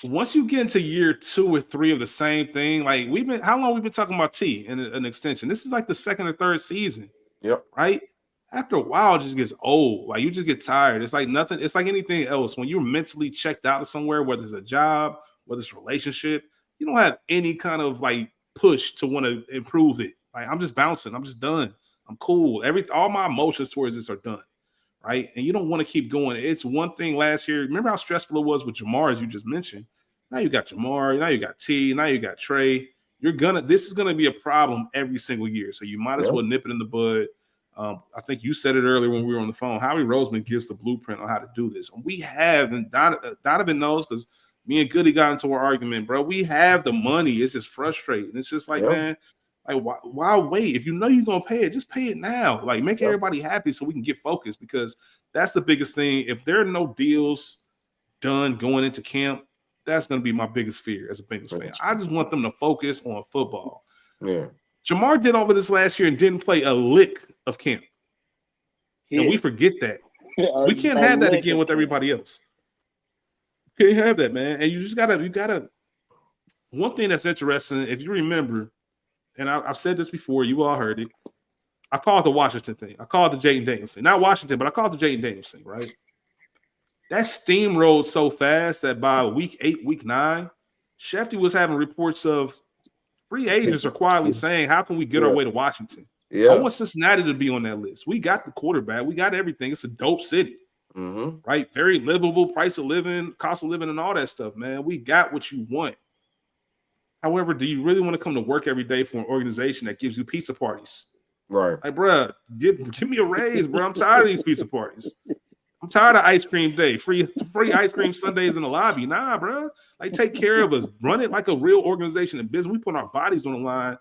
Once you get into year 2 or 3 of the same thing, like how long we've been talking about T and an extension? This is like the second or third season. Yep. Right? After a while, it just gets old. Like you just get tired. It's like nothing. It's like anything else. When you're mentally checked out of somewhere, whether it's a job, whether it's a relationship, you don't have any kind of like push to want to improve it. Like I'm just bouncing. I'm just done. I'm cool. All my emotions towards this are done, right? And you don't want to keep going. It's one thing last year. Remember how stressful it was with Jamar, as you just mentioned. Now you got Jamar. Now you got T. Now you got Trey. This is gonna be a problem every single year. So you might as well nip it in the bud. I think you said it earlier when we were on the phone. Howie Roseman gives the blueprint on how to do this. And we have, and Donovan knows because me and Goody got into our argument, bro. We have the money. It's just frustrating. It's just like, man, like why wait? If you know you're gonna pay it, just pay it now. Like make everybody happy so we can get focused, because that's the biggest thing. If there are no deals done going into camp, that's gonna be my biggest fear as a Bengals fan. I just want them to focus on football. Yeah. Jamar did over this last year and didn't play a lick of camp. And we forget that. We can't have that again with everybody else. Can't have that, man. And you gotta. One thing that's interesting, if you remember, and I've said this before, you all heard it. I call it the Washington thing. I call it the Jaden Daniels thing. Not Washington, but I call it the Jaden Daniels thing, right? That steamrolled so fast that by week 8, week 9, Shefty was having reports of free agents are quietly saying, how can we get our way to Washington? I want Cincinnati to be on that list. We got the quarterback. We got everything. It's a dope city, right? Very livable, price of living, cost of living, and all that stuff, man. We got what you want. However, do you really want to come to work every day for an organization that gives you pizza parties? Right. Like, bro, give me a raise, bro. I'm tired of these pizza parties. I'm tired of ice cream day, free ice cream Sundays in the lobby. Nah, bro. Like, take care of us. Run it like a real organization and business. We put our bodies on the line.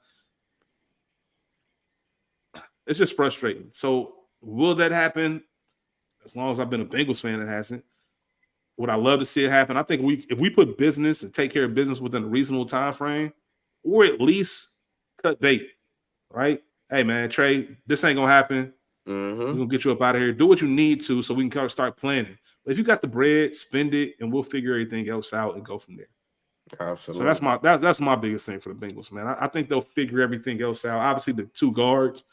It's just frustrating. So, will that happen? As long as I've been a Bengals fan, it hasn't. Would I love to see it happen? I think if we put business and take care of business within a reasonable time frame, or at least cut bait, right? Hey, man, Trey, this ain't going to happen. We're going to get you up out of here. Do what you need to so we can start planning. But if you got the bread, spend it, and we'll figure everything else out and go from there. Absolutely. So that's my biggest thing for the Bengals, man. I think they'll figure everything else out. Obviously, the 2 guards.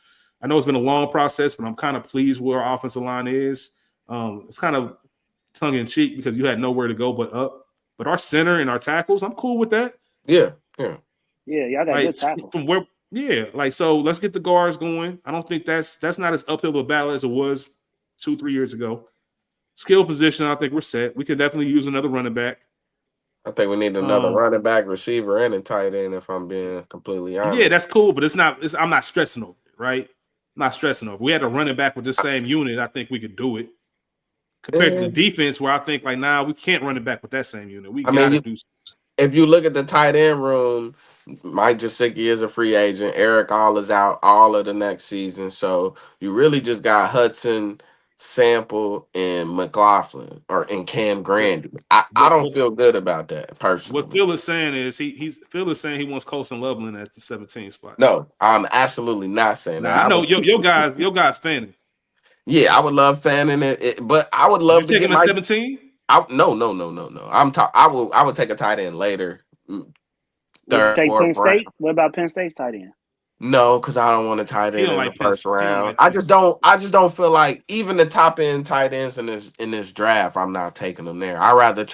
I know it's been a long process, but I'm kind of pleased where our offensive line is. It's kind of tongue-in-cheek because you had nowhere to go but up. But our center and our tackles, I'm cool with that. Yeah, y'all got good tackles. So let's get the guards going. I don't think that's not as uphill of a battle as it was 2-3 years ago. Skill position, I think we're set. We could definitely use another running back. I think we need another running back, receiver, and a tight end, if I'm being completely honest. Yeah, that's cool, but I'm not stressing over it, right? I'm not stressing over it. If we had a running back with the same unit, I think we could do it. Compared to the defense, where I think, like, we can't run it back with that same unit. We got to do something. If you look at the tight end room, Mike Gesicki is a free agent. Eric All is out all of the next season. So you really just got Hudson, Sample, and McLaughlin and Cam Grandy. I don't feel good about that personally. What Phil is saying is Phil is saying he wants Colson Loveland at the 17th spot. No, I'm absolutely not saying that. I know your guys fanning. Yeah, I would love fanning it, but I would love to take him at 17. No. I would take a tight end later. Third, take Penn State. What about Penn State's tight end? No, because I don't want a tight end in the first round. I just don't feel like even the top end tight ends in this draft, I'm not taking them there. I'd rather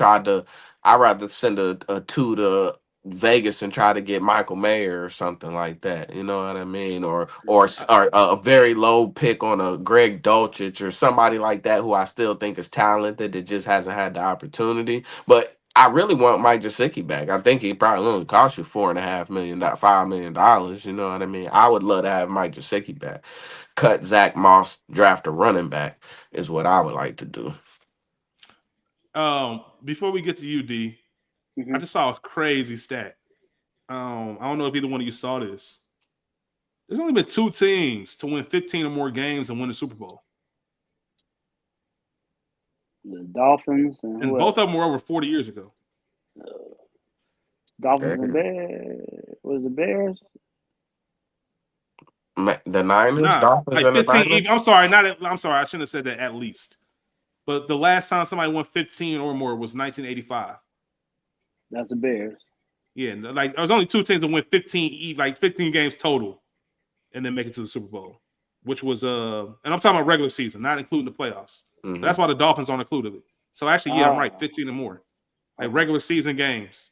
send a 2 to Vegas and try to get Michael Mayer or something like that. You know what I mean? Or a very low pick on a Greg Dulcich or somebody like that who I still think is talented that just hasn't had the opportunity. But I really want Mike Gesicki back. I think he probably only cost you $4.5 million, $5 million. You know what I mean? I would love to have Mike Gesicki back. Cut Zach Moss, draft a running back is what I would like to do. Before we get to UD, I just saw a crazy stat. I don't know if either one of you saw this. There's only been 2 teams to win 15 or more games and win the Super Bowl. The Dolphins and both of them were over 40 years ago. Dolphins and Bears. Was the Bears? The Niners, Dolphins, and 15, the Niners. I'm sorry. I shouldn't have said that. At least, but the last time somebody won 15 or more was 1985. That's the Bears. Yeah, like there was only 2 teams that win 15 games total, and then make it to the Super Bowl, which was and I'm talking about regular season, not including the playoffs. So that's why the Dolphins aren't included. So actually, I'm right, 15 or more, like regular season games,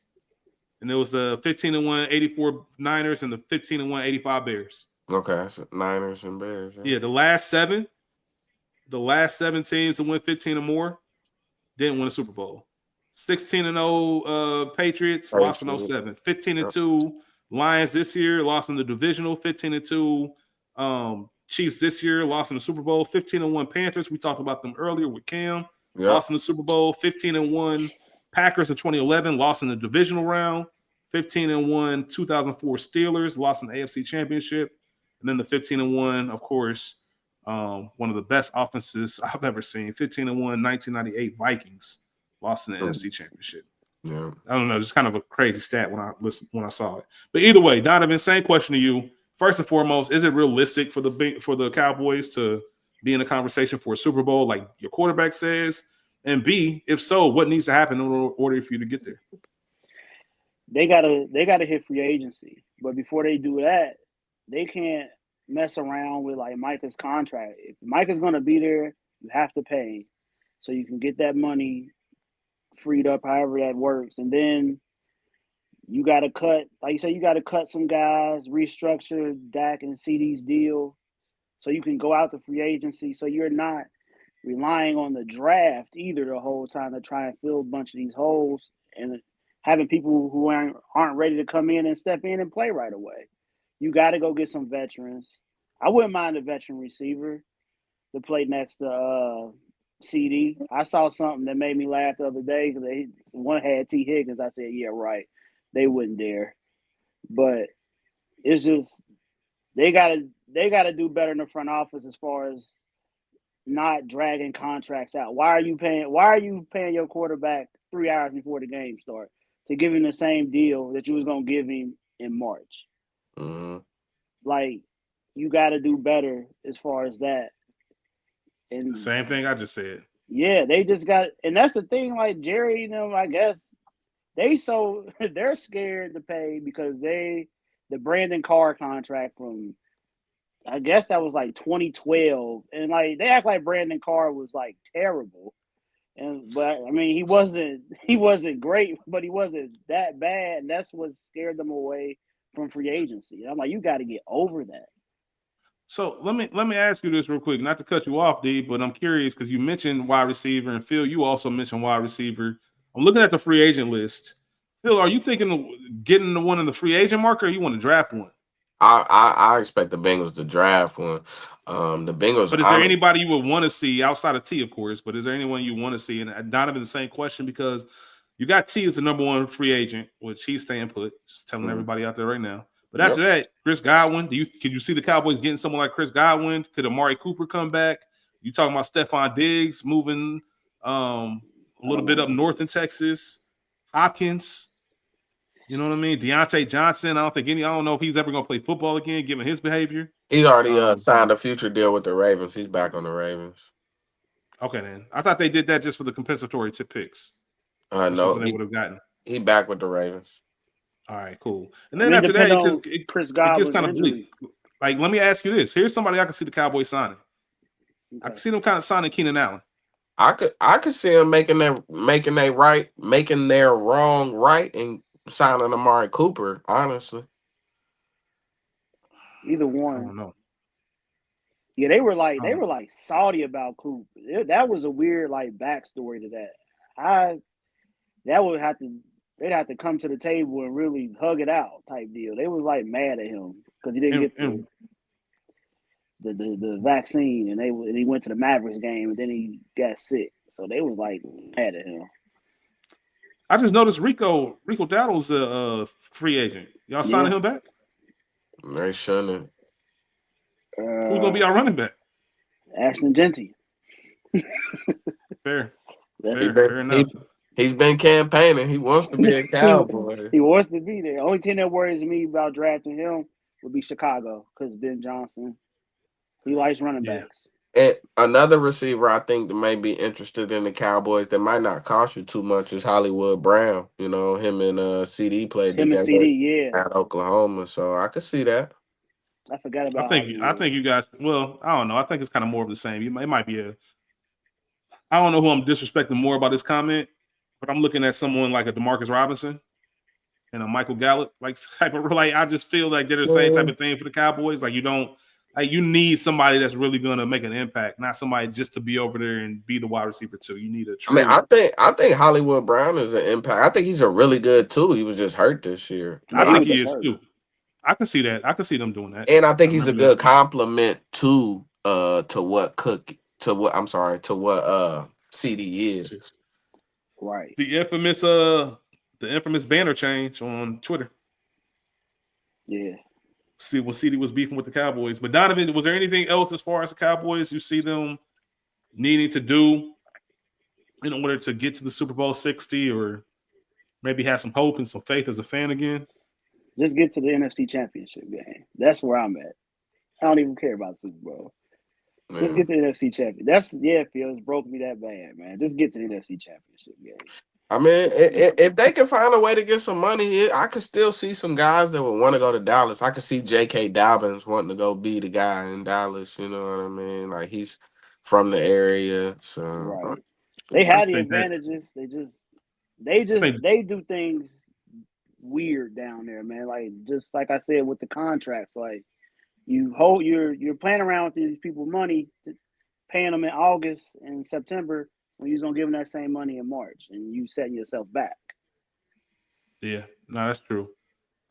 and there was the 15-1 84 Niners and the 15-1 85 Bears. Okay, so Niners and Bears. Yeah, the last seven teams to win 15 or more didn't win a Super Bowl. 16-0 Patriots lost in 07. 15-2 Lions this year lost in the divisional. 15-2 Chiefs this year lost in the Super Bowl. 15-1 Panthers. We talked about them earlier with Cam. Yep. Lost in the Super Bowl. 15-1 Packers in 2011 lost in the divisional round. 15-1 2004 Steelers lost in the AFC Championship. And then the 15-1, of course, one of the best offenses I've ever seen. 15-1 1998 Vikings lost in the NFC Championship. Yeah. I don't know, just kind of a crazy stat when I saw it. But either way, Donovan, same question to you. First and foremost, is it realistic for the Cowboys to be in a conversation for a Super Bowl like your quarterback says? And B, if so, what needs to happen in order for you to get there? They gotta hit free agency, but before they do that, they can't mess around with like Micah's contract. If Micah's gonna be there, you have to pay so you can get that money freed up, however that works, and then you got to cut, like you said, you got to cut some guys, restructure Dak and CD's deal, so you can go out to free agency. So you're not relying on the draft either the whole time to try and fill a bunch of these holes and having people who aren't ready to come in and step in and play right away. You got to go get some veterans. I wouldn't mind a veteran receiver to play next to CD. I saw something that made me laugh the other day because one had T. Higgins. I said, yeah, right. They wouldn't dare. But it's just they gotta do better in the front office as far as not dragging contracts out. Why are you paying your quarterback 3 hours before the game starts to give him the same deal that you was gonna give him in March? Mm-hmm. Like, you got to do better as far as that. And the same thing I just said. Yeah, they just got, and that's the thing. Like Jerry, I guess they're scared to pay because the Brandon Carr contract from, I guess that was like 2012, and like they act like Brandon Carr was like terrible, but I mean he wasn't great, but he wasn't that bad, and that's what scared them away from free agency. I'm like, you got to get over that. So let me ask you this real quick, not to cut you off, D, but I'm curious because you mentioned wide receiver, and Phil, you also mentioned wide receiver. I'm looking at the free agent list. Phil, are you thinking of getting the one in the free agent market, or you want to draft one? I expect the Bengals to draft one. The Bengals. But is there anybody you would want to see outside of T, of course? But is there anyone you want to see? And Donovan, the same question, because you got T as the number one free agent, which he's staying put. Just telling everybody out there right now. But after that, Chris Godwin. Could you see the Cowboys getting someone like Chris Godwin? Could Amari Cooper come back? You talking about Stephon Diggs moving a little bit up north in Texas? Hopkins, you know what I mean? Deontay Johnson. I don't know if he's ever going to play football again, given his behavior. He's already signed a future deal with the Ravens. He's back on the Ravens. Okay, then. I thought they did that just for the compensatory tip picks. No, they would have gotten. He back with the Ravens. All right, cool. And then after that, it gets kind of bleak. Like, let me ask you this. Here's somebody I can see the Cowboys signing. Okay. I can see them kind of signing Keenan Allen. I could see them making their wrong right and signing Amari Cooper, honestly. Either one. I don't know. Yeah, they were like salty about Cooper. That was a weird like backstory to that. They'd have to come to the table and really hug it out type deal. They was like mad at him because he didn't get the vaccine, and he went to the Mavericks game, and then he got sick. So they was like mad at him. I just noticed Rico Dowdle's a free agent. Y'all signing him back? They shouldn't. Who's gonna be our running back? Ashton Genty. Fair enough. He's been campaigning. He wants to be a Cowboy. He wants to be there. Only thing that worries me about drafting him would be Chicago because Ben Johnson. He likes running backs. And another receiver I think that may be interested in the Cowboys that might not cost you too much is Hollywood Brown. You know, him and CD played together at Oklahoma. So I could see that. I forgot about. I think you guys. Well, I don't know. I think it's kind of more of the same. It might be I don't know who I'm disrespecting more about this comment, but I'm looking at someone like a Demarcus Robinson, and a Michael Gallup type of I just feel like they're the same type of thing for the Cowboys. Like you need somebody that's really gonna make an impact, not somebody just to be over there and be the wide receiver too. You need a true. I think Hollywood Brown is an impact. I think he's a really good too. He was just hurt this year. I think he is too. I can see that. I can see them doing that. And I think he's a good complement to what CD is. Right. The infamous banner change on Twitter. Yeah. See when CD was beefing with the Cowboys. But Donovan, was there anything else as far as the Cowboys you see them needing to do in order to get to the Super Bowl 60 or maybe have some hope and some faith as a fan again? Just get to the NFC Championship game. That's where I'm at. I don't even care about the Super Bowl. Man. Just get to the NFC Championship. Phil, it's broke me that bad, man. Just get to the NFC Championship game. I mean, if they can find a way to get some money, I could still see some guys that would want to go to Dallas. I could see J.K. Dobbins wanting to go be the guy in Dallas. You know what I mean? Like, he's from the area, so right. They have the advantages. They do things weird down there, man. Like just like I said with the contracts, like you're playing around with these people's money, paying them in August and September. When you're going to give them that same money in March and you setting yourself back. Yeah, no, that's true.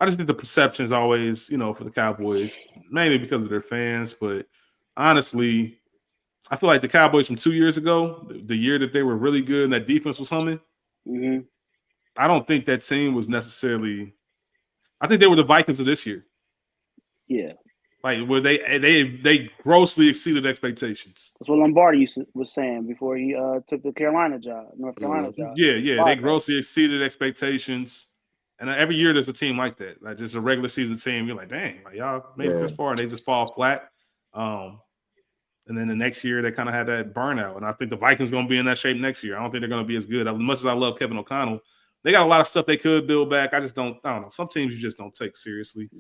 I just think the perception is always, for the Cowboys, mainly because of their fans. But honestly, I feel like the Cowboys from 2 years ago, the year that they were really good and that defense was humming, I don't think that team was necessarily – I think they were the Vikings of this year. Yeah. Like where they grossly exceeded expectations. That's what Lombardi was saying before he took the North Carolina job. Yeah, they grossly exceeded expectations, and every year there's a team like that, like just a regular season team. You're like, dang, like y'all made it this far, and they just fall flat. And then the next year they kind of had that burnout, and I think the Vikings going to be in that shape next year. I don't think they're going to be as good. As much as I love Kevin O'Connell, they got a lot of stuff they could build back. I don't know. Some teams you just don't take seriously.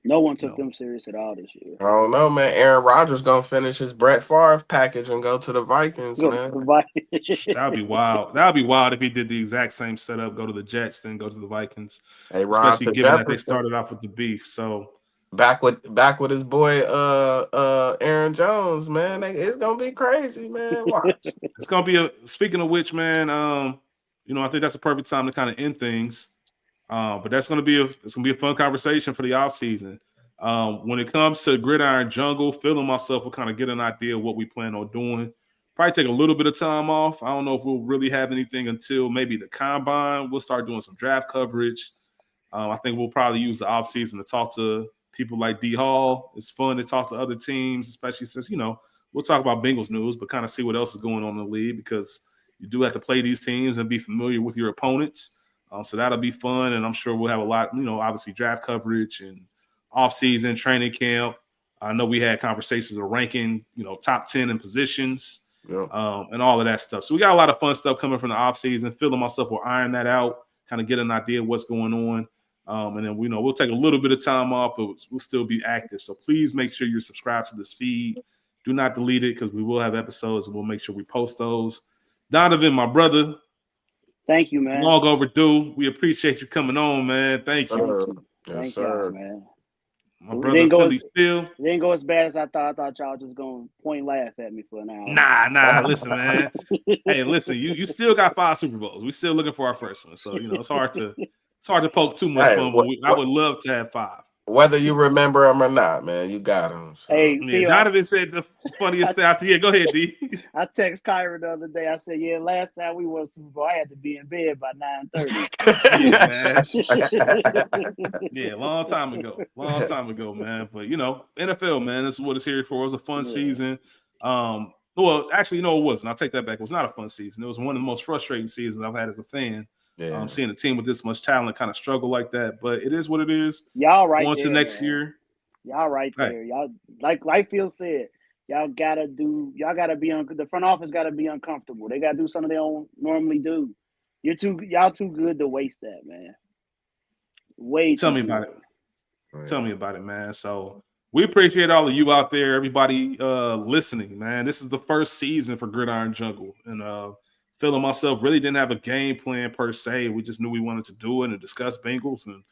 No one took them serious at all this year. I don't know, man. Aaron Rodgers gonna finish his Brett Favre package and go to the Vikings, man. That'd be wild. That'd be wild if he did the exact same setup, go to the Jets, then go to the Vikings. Hey, especially given that they started off with the beef. So back with his boy Aaron Jones, man. It's gonna be crazy, man. Watch. It's gonna be speaking of which, man, I think that's a perfect time to kind of end things. But it's gonna be a fun conversation for the offseason. When it comes to Gridiron Jungle, feeling myself will kind of get an idea of what we plan on doing. Probably take a little bit of time off. I don't know if we'll really have anything until maybe the combine. We'll start doing some draft coverage. I think we'll probably use the offseason to talk to people like D Hall. It's fun to talk to other teams, especially since, we'll talk about Bengals news, but kind of see what else is going on in the league because you do have to play these teams and be familiar with your opponents. So that'll be fun, and I'm sure we'll have a lot, obviously draft coverage and off-season training camp. I know we had conversations of ranking, top 10 in positions and all of that stuff. So we got a lot of fun stuff coming from the off-season. Feeling myself will iron that out, kind of get an idea of what's going on. And then, we'll take a little bit of time off, but we'll still be active. So please make sure you're subscribed to this feed. Do not delete it because we will have episodes, and we'll make sure we post those. Donovan, my brother. Thank you, man. Long overdue. We appreciate you coming on, man. Thank you. Yes, sir. Man. My brother Philly Phil. It didn't go as bad as I thought. I thought y'all just going to point laugh at me for an hour. Nah. Listen, man. Hey, listen. You still got 5 Super Bowls. We still looking for our first one. So it's hard to poke too much fun. But I would love to have 5. Whether you remember them or not, man, you got them. So. Hey, Phil, Donovan said the funniest thing. Yeah, go ahead, D. I text Kyra the other day. I said, last time we won Super Bowl, I had to be in bed by 9:30. Yeah, long time ago, man. But NFL, man, this is what it's here for. It was a fun season. Well, actually, it wasn't. I'll take that back. It was not a fun season. It was one of the most frustrating seasons I've had as a fan. Yeah. Seeing a team with this much talent kind of struggle like that, but it is what it is. Y'all right once there, the next man. year. Y'all right there. Y'all like Phil said, y'all gotta be on the front office gotta be uncomfortable. They gotta do something they don't normally do. Y'all too good to waste that, man. Tell me about it. Tell me about it, man. So we appreciate all of you out there, everybody listening, man. This is the first season for Gridiron Jungle. And Phil and myself really didn't have a game plan per se. We just knew we wanted to do it and discuss Bengals, and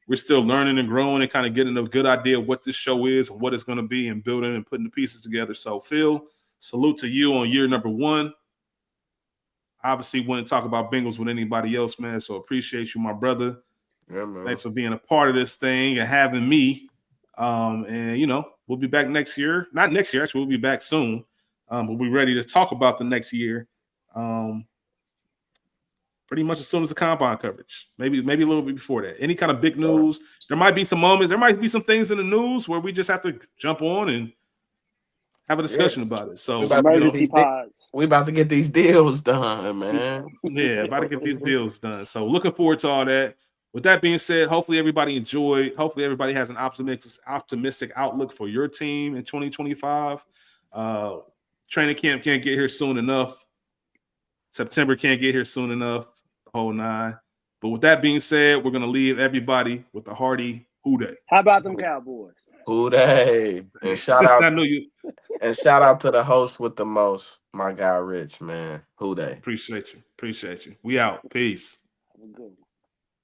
we're still learning and growing and kind of getting a good idea of what this show is and what it's going to be and building and putting the pieces together. So, Phil, salute to you on year number 1. Obviously, wouldn't talk about Bengals with anybody else, man. So appreciate you, my brother. Yeah, man. Thanks for being a part of this thing and having me. And, you know, we'll be back next year. Not next year, actually, we'll be back soon. We'll be ready to talk about the next year. Pretty much as soon as the combine coverage. Maybe a little bit before that. Any kind of big news. There might be some moments. There might be some things in the news where we just have to jump on and have a discussion about it. So emergency pods. We about to get these deals done, man. Yeah, about to get these deals done. So looking forward to all that. With that being said, hopefully everybody enjoyed. Hopefully everybody has an optimistic outlook for your team in 2025. Training camp can't get here soon enough. September can't get here soon enough. The whole 9. But with that being said, we're gonna leave everybody with a hearty who day. How about them Cowboys? Who day? And shout out. I know you. And shout out to the host with the most, my guy Rich, man. Who day? Appreciate you. We out. Peace. Have a good one.